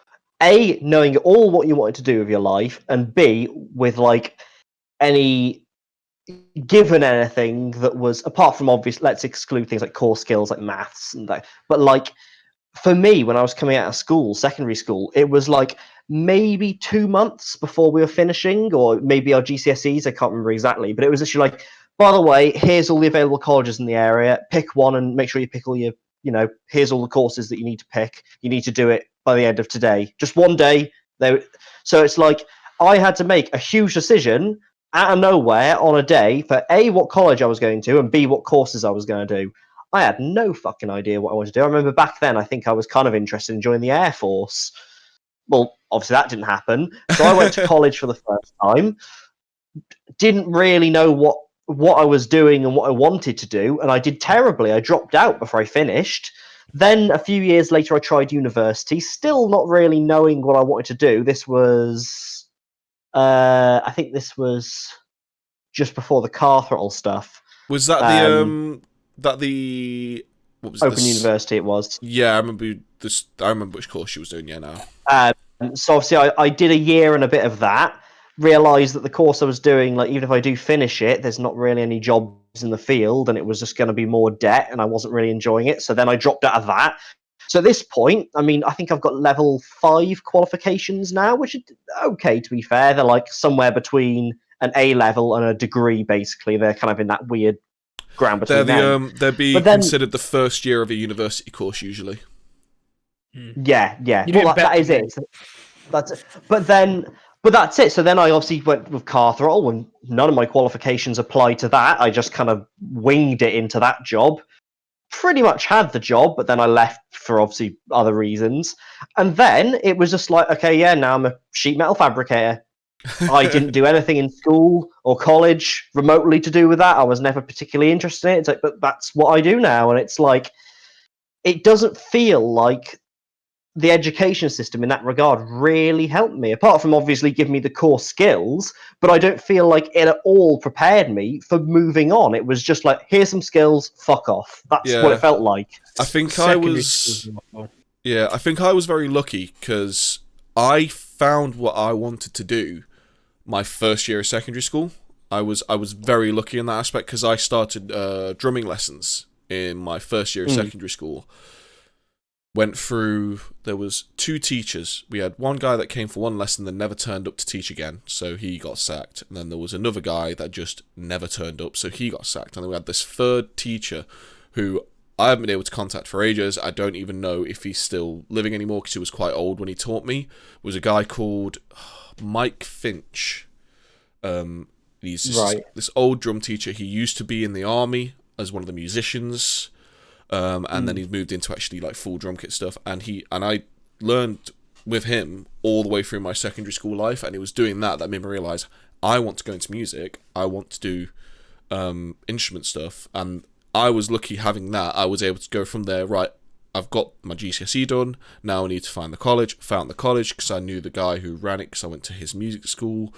A, knowing all what you wanted to do with your life, and B, with like given anything that was, apart from obvious, let's exclude things like core skills like maths and that, but like for me, when I was coming out of school, secondary school, it was like maybe 2 months before we were finishing, or maybe our GCSEs, I can't remember exactly, but it was actually like, by the way, here's all the available colleges in the area, pick one and make sure you pick all your, here's all the courses that you need to pick, you need to do it by the end of today. Just one day. So it's like I had to make a huge decision out of nowhere on a day for A, what college I was going to, and B, what courses I was going to do. I had no fucking idea what I wanted to do. I remember back then, I think I was kind of interested in joining the Air Force. Well, obviously that didn't happen. So I went to college for the first time. Didn't really know what I was doing and what I wanted to do, and I did terribly. I dropped out before I finished. Then a few years later, I tried university, still not really knowing what I wanted to do. This was, I think this was just before the car throttle stuff. Was that the what was Open University? It was. Yeah, I remember this. I remember which course she was doing. Yeah, now. So obviously, I did a year and a bit of that. Realised that the course I was doing, like even if I do finish it, there's not really any jobs in the field, and it was just going to be more debt, and I wasn't really enjoying it. So then I dropped out of that. So at this point, I mean, I think I've got level 5 qualifications now, which is okay, to be fair. They're like somewhere between an A level and a degree, basically. They're kind of in that weird ground between them. They'd be considered the first year of a university course, usually. Yeah. Well, that is it. That's it. But that's it. So then I obviously went with car throttle, and none of my qualifications applied to that. I just kind of winged it into that job. Pretty much had the job, but then I left for obviously other reasons. And then it was just like, okay, yeah, now I'm a sheet metal fabricator. I didn't do anything in school or college remotely to do with that. I was never particularly interested in it. It's like, but that's what I do now. And it's like, it doesn't feel like the education system in that regard really helped me, apart from obviously giving me the core skills, but I don't feel like it at all prepared me for moving on. It was just like, here's some skills, fuck off. That's what it felt like. I think I was very lucky because I found what I wanted to do my first year of secondary school. I was very lucky in that aspect because I started drumming lessons in my first year of secondary school. Went through, there was 2 teachers. We had one guy that came for one lesson then never turned up to teach again, so he got sacked. And then there was another guy that just never turned up, so he got sacked. And then we had this 3rd teacher who I haven't been able to contact for ages. I don't even know if he's still living anymore because he was quite old when he taught me. It was a guy called Mike Finch. He's this old drum teacher. He used to be in the army as one of the musicians. And then he moved into actually like full drum kit stuff, and I learned with him all the way through my secondary school life, and it was doing that made me realise I want to go into music, I want to do instrument stuff, and I was lucky having that. I was able to go from there, right, I've got my GCSE done, now I need to find the college. Found the college because I knew the guy who ran it because I went to his music school.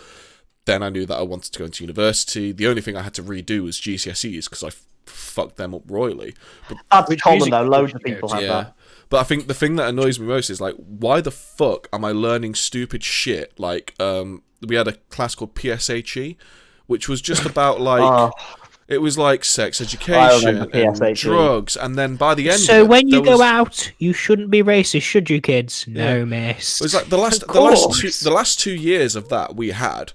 Then I knew that I wanted to go into university. The only thing I had to redo was GCSEs because I fucked them up royally. But that's common though, loads of people have that. But I think the thing that annoys me most is like, why the fuck am I learning stupid shit? Like, we had a class called PSHE, which was just about like, it was like sex education and drugs, and then by the end, so when you go out, you shouldn't be racist, should you, kids? No, miss. It was like the last 2 years of that we had.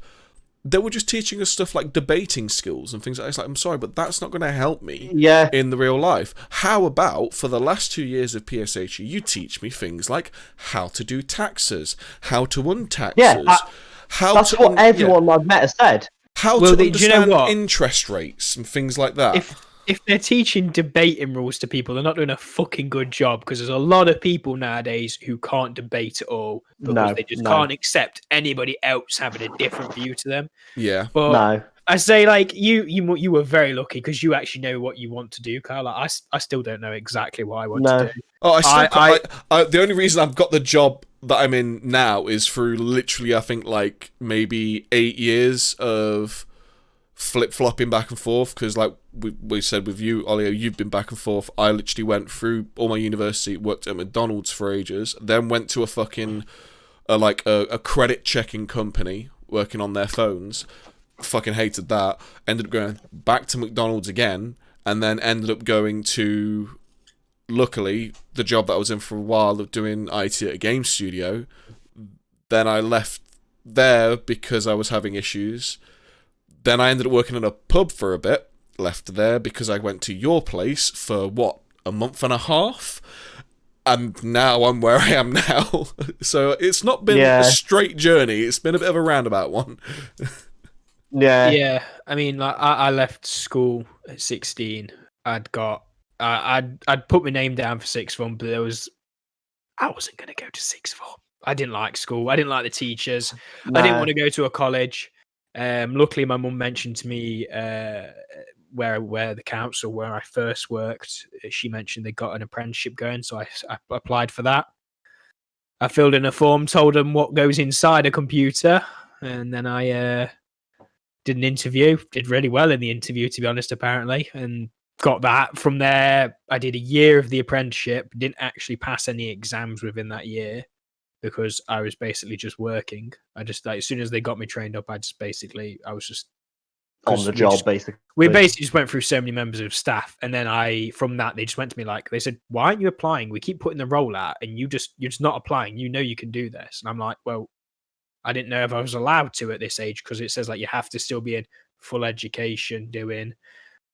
They were just teaching us stuff like debating skills and things like that. It's like, I'm sorry, but that's not going to help me in the real life. How about, for the last 2 years of PSHE, you teach me things like how to do taxes, how to untaxes. Yeah, that's what everyone I've met has said. How to understand interest rates and things like that. If they're teaching debating rules to people, they're not doing a fucking good job, because there's a lot of people nowadays who can't debate at all because they just can't accept anybody else having a different view to them. Yeah. But I say, like, you were very lucky because you actually know what you want to do, Kyle. Like, I still don't know exactly what I want to do. Oh, the only reason I've got the job that I'm in now is through literally, I think, like, maybe 8 years of flip-flopping back and forth, because like we said with you, Ollie, you've been back and forth. I literally went through all my university, worked at McDonald's for ages, then went to a fucking a credit checking company working on their phones. Fucking hated that. Ended up going back to McDonald's again, and then ended up going to, luckily, the job that I was in for a while of doing IT at a game studio. Then I left there because I was having issues. Then I ended up working in a pub for a bit, left there because I went to your place for, a month and a half? And now I'm where I am now. So it's not been a straight journey, it's been a bit of a roundabout one. Yeah, I mean, like, I left school at 16. I'd put my name down for sixth form, but I wasn't going to go to sixth form. I didn't like school. I didn't like the teachers. No. I didn't want to go to a college. Luckily, my mum mentioned to me where the council where I first worked, she mentioned they got an apprenticeship going, so I applied for that. I filled in a form, told them what goes inside a computer, and then I did an interview. Did really well in the interview, to be honest, apparently, and got that. From there, I did a year of the apprenticeship. Didn't actually pass any exams within that year, because I was basically just working. I just, like, as soon as they got me trained up, I was just on the job, basically. We basically just went through so many members of staff, and then from that, they just went to me like, they said, "Why aren't you applying? We keep putting the role out, and you're just not applying. You know you can do this." And I'm like, well, I didn't know if I was allowed to at this age, because it says like you have to still be in full education, doing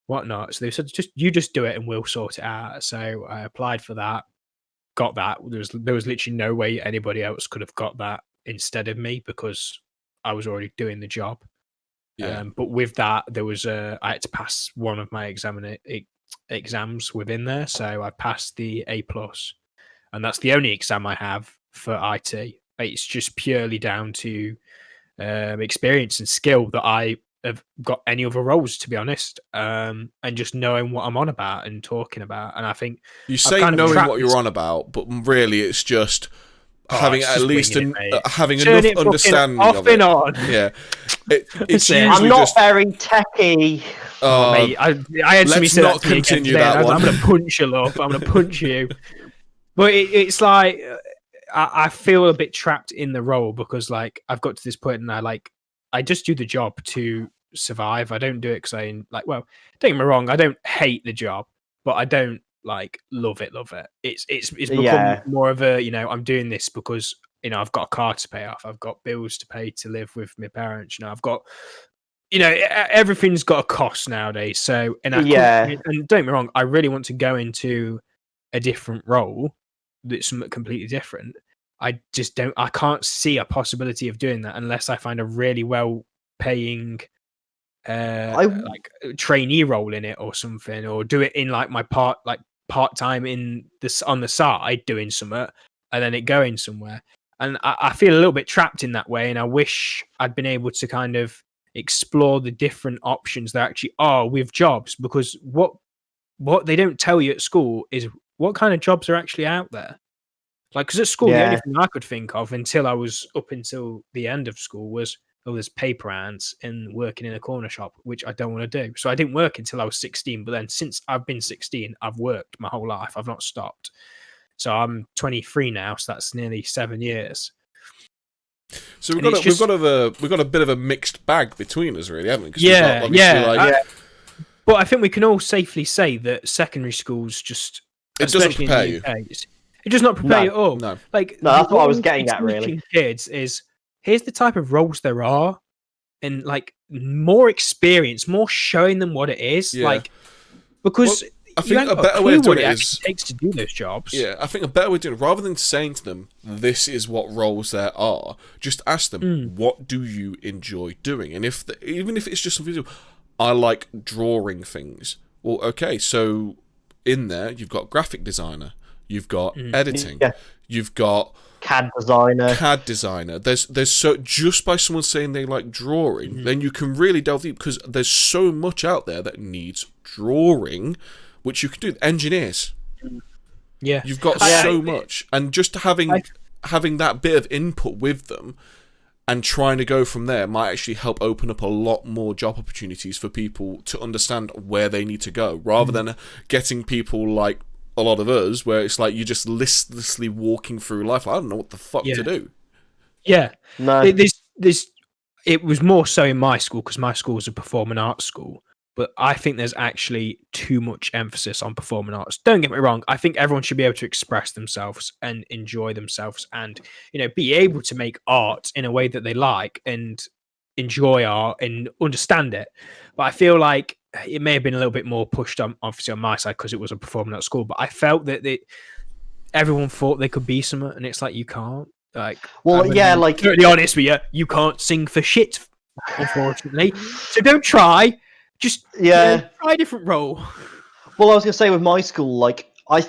whatnot. So they said, you just do it, and we'll sort it out. So I applied for that. Got that. There was literally no way anybody else could have got that instead of me, because I was already doing the job. Yeah. But with that, there was I had to pass one of my exams within there, so I passed the A+, and that's the only exam I have for IT. It's just purely down to experience and skill that I have got any other roles, to be honest, and just knowing what I'm on about and talking about. And I think you say knowing what you're on about, but really it's just having at least having enough understanding off of it. And on. Yeah, it's I'm not very techie. Mate, I had somebody say that to me again today, I'm going to punch you, love. I'm going to punch you. But it's like I feel a bit trapped in the role, because like I've got to this point and I just do the job to survive. I don't do it because don't get me wrong, I don't hate the job, but I don't like love it. It's become more of a, I'm doing this because I've got a car to pay off, I've got bills to pay to live with my parents, I've got everything's got a cost nowadays. So and don't get me wrong, I really want to go into a different role that's something completely different. I can't see a possibility of doing that unless I find a really well paying like trainee role in it or something, or do it in like my part time in this on the side doing something and then it going somewhere. And I feel a little bit trapped in that way, and I wish I'd been able to kind of explore the different options there actually are with jobs, because what they don't tell you at school is what kind of jobs are actually out there. Like, because at school, the only thing I could think of up until the end of school was, there's paper ants and working in a corner shop, which I don't want to do. So I didn't work until I was 16. But then since I've been 16, I've worked my whole life. I've not stopped. So I'm 23 now. So that's nearly 7 years. So we've got a bit of a mixed bag between us, really, haven't we? But I think we can all safely say that secondary schools just, it doesn't prepare you. It does not prepare you at all. No, that's what I was getting at. Really, kids is, here's the type of roles there are, and like more experience, more showing them what it is. Yeah. Like, because I think a better way of doing it takes to do those jobs. Yeah, I think a better way of doing it, rather than saying to them, "This is what roles there are," just ask them, "What do you enjoy doing?" And even if it's just something, I like drawing things. Well, okay, so in there you've got graphic designer. You've got editing. Yeah. You've got CAD designer. There's so, just by someone saying they like drawing, then you can really delve deep, because there's so much out there that needs drawing, which you can do. Engineers. Yeah. You've got so much, and just having that bit of input with them and trying to go from there might actually help open up a lot more job opportunities for people to understand where they need to go, rather than getting people like a lot of us, where it's like you're just listlessly walking through life. I don't know what the fuck to do. Yeah, no. It was more so in my school, because my school was a performing arts school. But I think there's actually too much emphasis on performing arts. Don't get me wrong. I think everyone should be able to express themselves and enjoy themselves, and be able to make art in a way that they like and enjoy art and understand it. But I feel like it may have been a little bit more pushed on, obviously, on my side, because it was a performing arts school. But I felt that everyone thought they could be something, and it's like, you can't. Like, to be honest with you, you can't sing for shit, unfortunately. So don't try. Just try a different role. Well, I was gonna say, with my school, like, I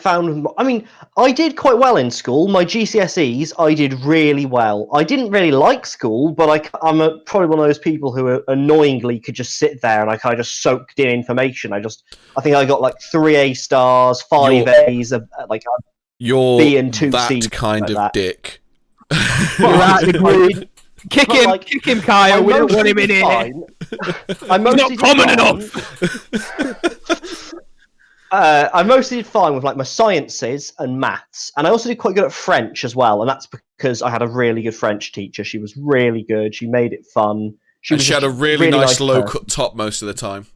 did quite well in school. My GCSEs, I did really well. I didn't really like school, but I'm probably one of those people who annoyingly could just sit there and I kind of just soaked in information. I think I got like 3 A stars, 5 A's, like you're B and 2 C's. That kind of that. Dick. Kick him, Kyle. We don't want him in here. He's not common enough. I mostly did fine with like my sciences and maths, and I also did quite good at French as well, and that's because I had a really good French teacher. She was really good. She made it fun. She had a really nice low-cut top most of the time.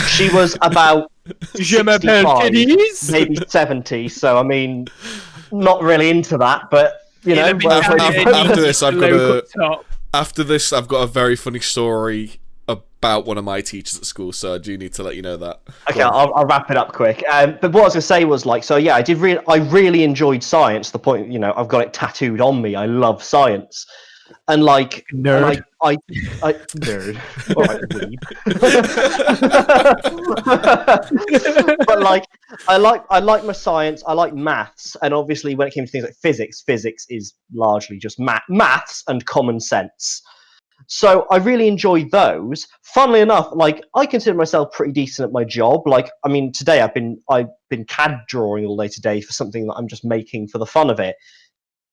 She was about 65, maybe 70, so I mean, not really into that, but after this, I've got a very funny story about one of my teachers at school, so I do need to let you know that. Okay, I'll wrap it up quick. But what I was going to say was, like, so yeah, I really enjoyed science. The point, I've got it tattooed on me. I love science, and like nerd. I nerd. All right, weeb. But like, I like my science. I like maths, and obviously, when it came to things like physics is largely just maths and common sense. So I really enjoyed those. Funnily enough, like, I consider myself pretty decent at my job. Like, I mean, today I've been CAD drawing all day today for something that I'm just making for the fun of it.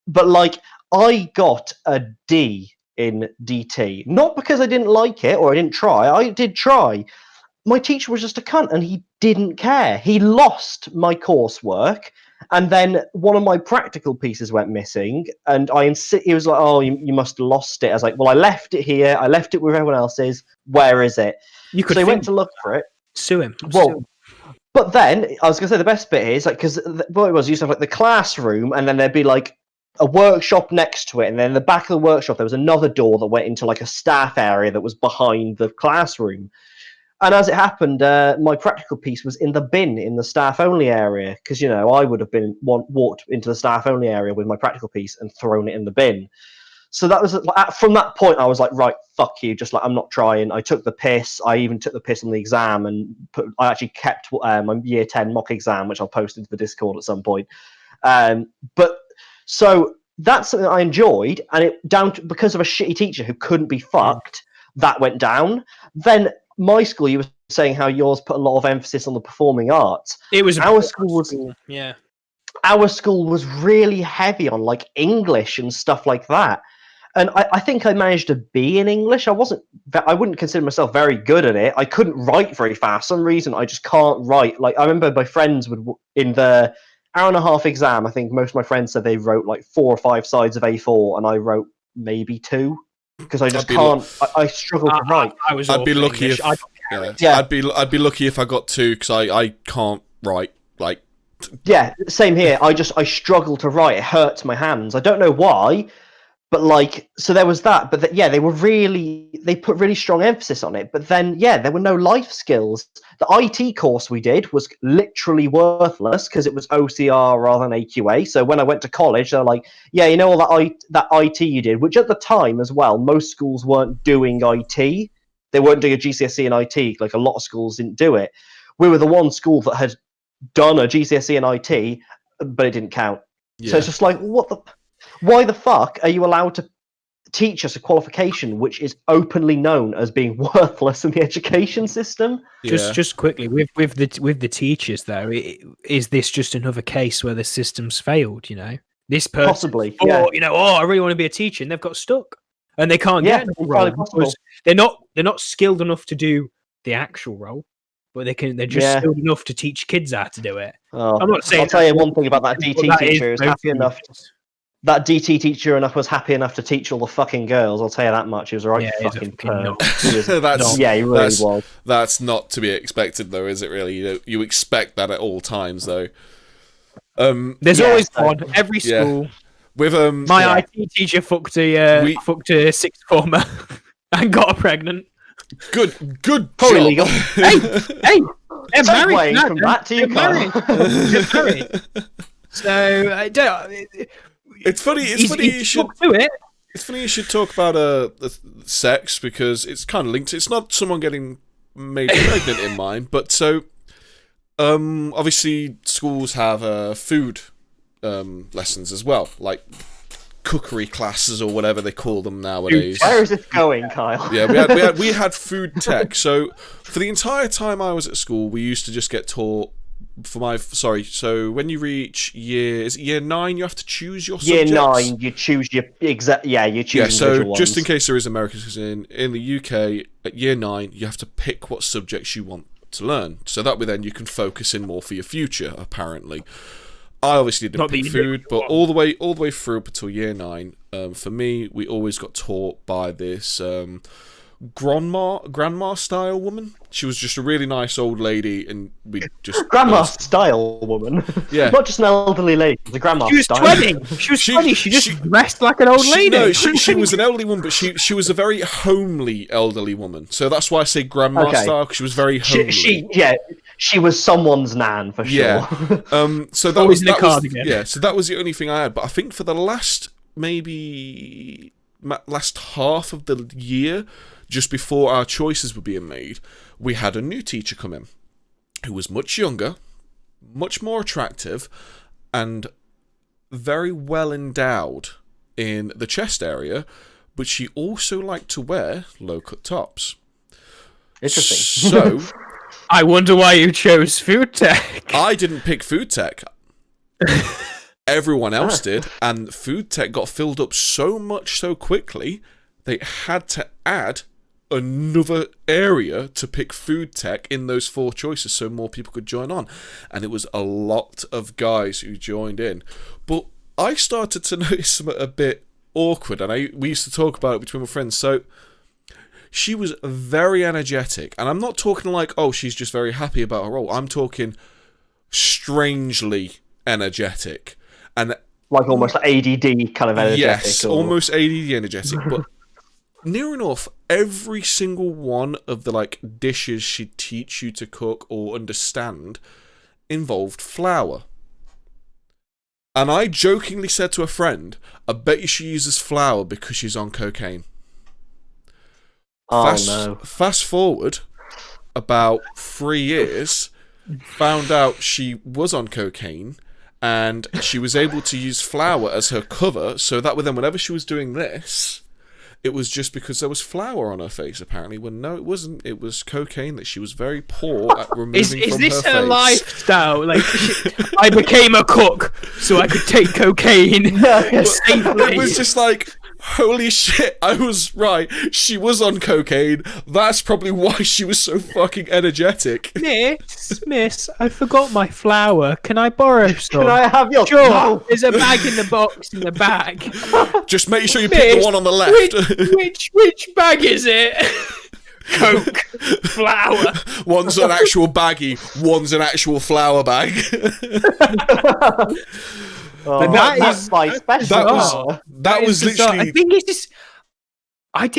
But like, I got a D in DT, not because I didn't like it or I didn't try. I did try. My teacher was just a cunt, and he didn't care. He lost my coursework. And then one of my practical pieces went missing, and he was like, "Oh, you must have lost it." I was like, "Well, I left it here. I left it where everyone else is. Where is it?" You could. So I went to look for it. Sue him. Well, But then I was going to say the best bit is like because what it was, you used to have like the classroom, and then there'd be like a workshop next to it, and then in the back of the workshop there was another door that went into like a staff area that was behind the classroom. And as it happened, my practical piece was in the bin in the staff only area because I would have been walked into the staff only area with my practical piece and thrown it in the bin. So that was from that point I was like, right, fuck you, just like I'm not trying. I took the piss. I even took the piss on the exam and I actually kept my year 10 mock exam, which I'll post into the Discord at some point. But so that's something I enjoyed, and it because of a shitty teacher who couldn't be fucked, that went down. Then my school, you were saying how yours put a lot of emphasis on the performing arts. It was our school Our school was really heavy on like English and stuff like that. And I think I managed to be in English. I wouldn't consider myself very good at it. I couldn't write very fast. For some reason, I just can't write. Like I remember my friends would in the hour and a half exam. I think most of my friends said they wrote like 4 or 5 sides of A4, and I wrote maybe 2 because I just can't. I struggle to write. I'd be lucky if I'd be lucky if I got 2 because I can't write like. Yeah, same here. I struggle to write. It hurts my hands. I don't know why. But like, so there was that. But they put really strong emphasis on it. But then, there were no life skills. The IT course we did was literally worthless because it was OCR rather than AQA. So when I went to college, they're like, all that IT you did, which at the time as well, most schools weren't doing IT. They weren't doing a GCSE in IT. Like a lot of schools didn't do it. We were the one school that had done a GCSE in IT, but it didn't count. Yeah. So it's just like, why the fuck are you allowed to teach us a qualification which is openly known as being worthless in the education system? Just quickly with the teachers though, is this just another case where the system's failed? This person possibly, I really want to be a teacher, and they've got stuck, and they can't get a role because they're not skilled enough to do the actual role. But they're just skilled enough to teach kids how to do it. Oh, I'm not saying. I'll tell you one thing about that DT teacher. That DT teacher was happy enough to teach all the fucking girls. I'll tell you that much. He was a right fucking perv. He really was. That's not to be expected, though, is it? Really, you expect that at all times, though. There's always one. Every school. With my IT teacher fucked a sixth former and got her pregnant. Good Probably legal. Hey, they're married. From that to you, they're married. So I don't. It's funny. It's funny you should do it. It's funny you should talk about sex because it's kind of linked. It's not someone getting made pregnant in mind, but so obviously schools have food lessons as well, like cookery classes or whatever they call them nowadays. Where is this going, Kyle? Yeah, we had food tech. So for the entire time I was at school, we used to just get taught. So when you reach year 9, you have to choose your subjects. Year 9, you choose your exact. Yeah, you choose. Yeah, so ones. Just in case there is Americans, because in the UK at year 9, you have to pick what subjects you want to learn. So that way, then you can focus in more for your future. Apparently, I obviously didn't pick food, but all the way through up until year 9, for me, we always got taught by this grandma style woman. She was just a really nice old lady, and we just grandma style woman. Yeah, not just an elderly lady. The grandma. She was style. 20. She was 20. She just dressed like an old lady. No, she was an elderly woman, but she was a very homely elderly woman. So that's why I say grandma style, because she was very homely. She was someone's nan for sure. Yeah. So that was the only thing I had. But I think for the last half of the year, just before our choices were being made, we had a new teacher come in who was much younger, much more attractive, and very well endowed in the chest area, but she also liked to wear low-cut tops. Interesting. So I wonder why you chose food tech. I didn't pick food tech. Everyone else did, and food tech got filled up so much so quickly, they had to add another area to pick food tech in those 4 choices so more people could join on. And it was a lot of guys who joined in. But I started to notice something a bit awkward, and we used to talk about it between my friends. So She was very energetic. And I'm not talking like, oh, she's just very happy about her role. I'm talking strangely energetic. And like almost ADD kind of energetic. Yes, almost ADD energetic. But near enough, every single one of the like dishes she'd teach you to cook or understand involved flour. And I jokingly said to a friend, I bet you she uses flour because she's on cocaine. No. Fast forward about 3 years, found out she was on cocaine, and she was able to use flour as her cover, so that then whenever she was doing this, it was just because there was flour on her face, apparently, when no, it wasn't. It was cocaine that she was very poor at removing is from her face. Is this her lifestyle? Like, I became a cook so I could take cocaine safely. It was just like, holy shit, I was right. She was on cocaine. That's probably why she was so fucking energetic. Miss, I forgot my flour. Can I borrow some? Can I have your... Sure, No. there's a bag in the box in the bag. Just make sure you pick the one on the left. Which bag is it? Coke, flour. One's an actual baggie, one's an actual flour bag. Oh, that's my special. That was literally. I think it's just.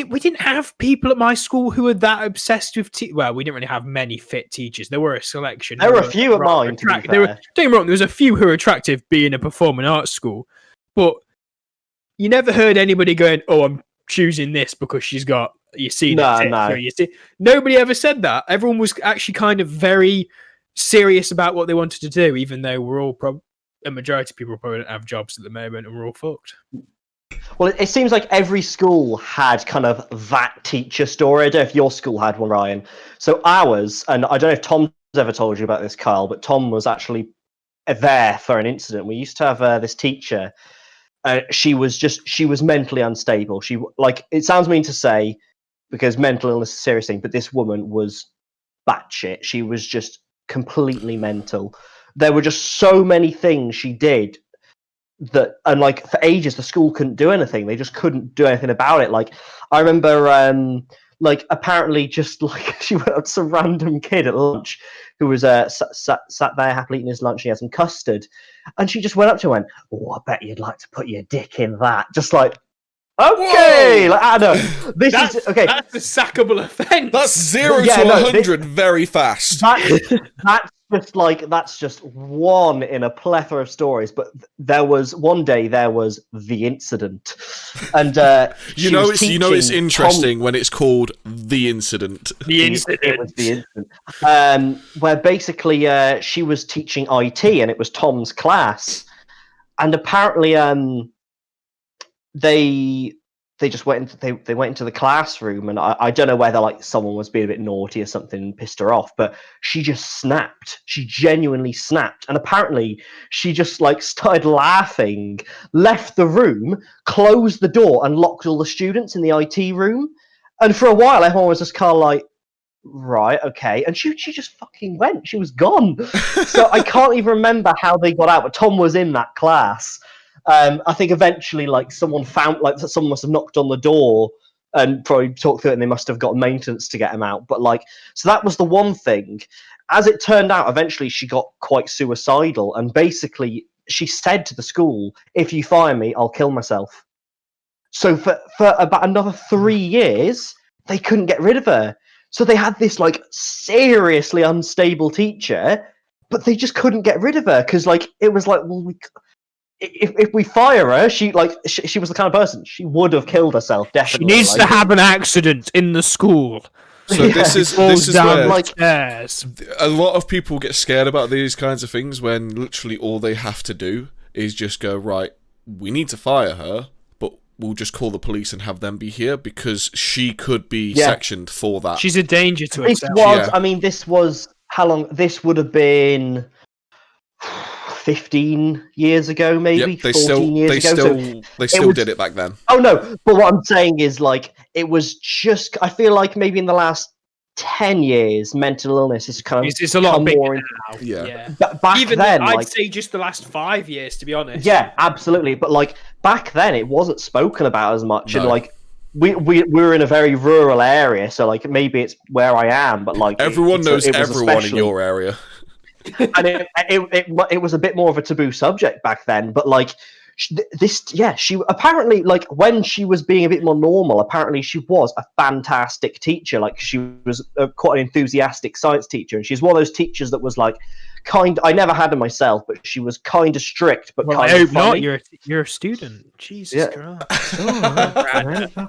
We didn't have people at my school who were that obsessed with. Well, we didn't really have many fit teachers. There were a selection. There were a few at mine. To be fair. Don't get me wrong. There was a few who were attractive, being a performing arts school, but you never heard anybody going, "Oh, I'm choosing this because she's got." You see, no. You see, nobody ever said that. Everyone was actually kind of very serious about what they wanted to do, even though we're all a majority of people probably don't have jobs at the moment, and we're all fucked. Well, it seems like every school had kind of that teacher story. I don't know if your school had one, Ryan. So ours, and I don't know if Tom's ever told you about this, Kyle, but Tom was actually there for an incident. We used to have this teacher. She was mentally unstable. She, like, it sounds mean to say, because mental illness is a serious thing, but this woman was batshit. She was just completely mental. There were just so many things she did that, and like for ages, the school couldn't do anything. They just couldn't do anything about it. Like, I remember, like, apparently just like she went up to some random kid at lunch who was sat there happily eating his lunch. He had some custard, and she just went up to him and went, "Oh, I bet you'd like to put your dick in that." Just like, okay, like, I know this is okay. That's a sackable offence. That's 0 to 100 very fast. That's just one in a plethora of stories. But there was the incident, and you know it's interesting when it's called the incident. It was the incident, where basically she was teaching IT, and it was Tom's class, and apparently they just went into the classroom, and I don't know whether like someone was being a bit naughty or something and pissed her off, but she just snapped. She genuinely snapped, and apparently she just like started laughing, left the room, closed the door, and locked all the students in the IT room. And for a while, everyone was just kind of like, right, okay. And she just fucking went. She was gone. So I can't even remember how they got out, but Tom was in that class. I think eventually, like, someone must have knocked on the door and probably talked through it, and they must have got maintenance to get him out. But like, so that was the one thing. As it turned out, eventually she got quite suicidal, and basically she said to the school, "If you fire me, I'll kill myself." So for about another 3 years, they couldn't get rid of her. So they had this like seriously unstable teacher, but they just couldn't get rid of her because like it was like, well, if we fire her, she was the kind of person, she would have killed herself, definitely. She needs to have an accident in the school. So this is where like stairs. A lot of people get scared about these kinds of things when literally all they have to do is just go, right, we need to fire her, but we'll just call the police and have them be here because she could be sectioned for that. She's a danger to herself. I mean, this was how long? This would have been 15 years ago, maybe. Yep, they 14 years ago. They still did it back then. Oh no, but what I'm saying is, like, it was just, I feel like maybe in the last 10 years, mental illness is kind of it's a lot more now. Yeah. Back even then, I'd say just the last 5 years, to be honest. Yeah, absolutely. But like back then, it wasn't spoken about as much, and like we're in a very rural area, so like maybe it's where I am, but like everyone knows it was everyone in your area. And it was a bit more of a taboo subject back then, but like she apparently, like, when she was being a bit more normal, apparently she was a fantastic teacher. Like, she was quite an enthusiastic science teacher, and she's one of those teachers that was like I never had her myself, but she was kind of strict, but well, kind I of hope funny. not. You're a student. Jesus Yeah. Christ.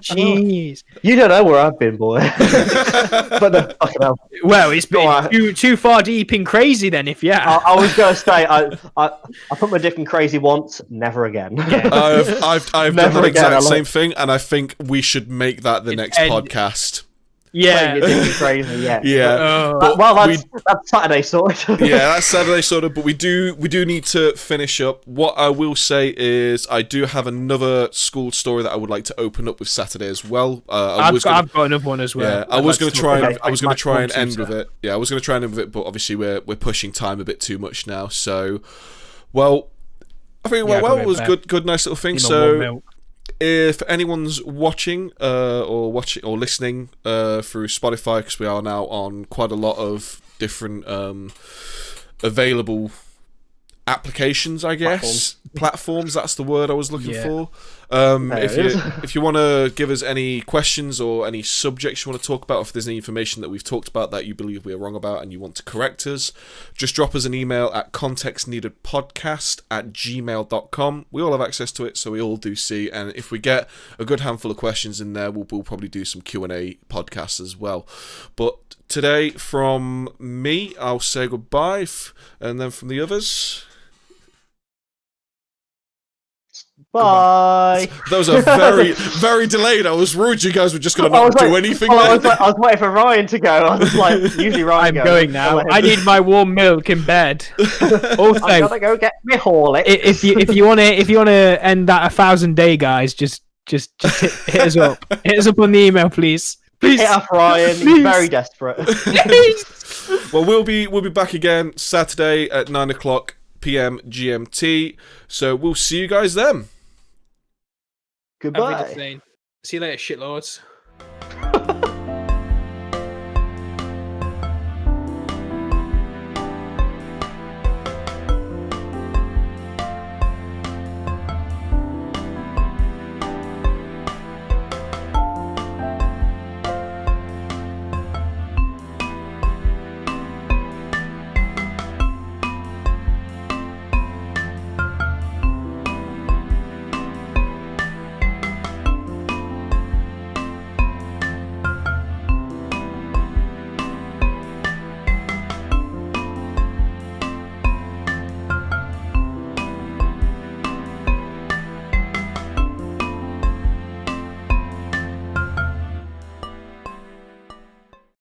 Jeez. You don't know where I've been, boy. But the fucking hell. Well, it's been too far deep in crazy then. If I was gonna say I put my dick in crazy once, never again. I've done the exact same thing, and I think we should make that the next podcast. Yeah, your dick is crazy. Yeah. Yeah. Well, that's Saturday sorted. Yeah, that's Saturday sorted. But we do need to finish up. What I will say is, I do have another school story that I would like to open up with Saturday as well. I've got another one as well. Yeah, I was going to try and end with it. Yeah, I was going to try and end with it, but obviously we're pushing time a bit too much now. So, well, I think it was good, nice little thing. So, if anyone's watching or listening through Spotify, because we are now on quite a lot of different available applications, I guess. Platforms, that's the word I was looking for. If you want to give us any questions or any subjects you want to talk about, if there's any information that we've talked about that you believe we're wrong about and you want to correct us, just drop us an email at contextneededpodcast@gmail.com. We all have access to it, so we all do see, and if we get a good handful of questions in there, we'll probably do some Q&A podcasts as well. But today, from me, I'll say goodbye, and then from the others... Bye. Those are very, very delayed. I was worried you guys were just going to not do anything. I was waiting for Ryan to go. I was like, usually Ryan I'm going now. I need my warm milk in bed. Also, I gotta go get me Horlicks. If you want to end that 1,000-day, guys, just hit us up. Hit us up on the email, please. Please. Hit up Ryan. He's very desperate. Well, we'll be back again Saturday at 9:00 p.m. GMT. So we'll see you guys then. Goodbye. See you later, shitlords.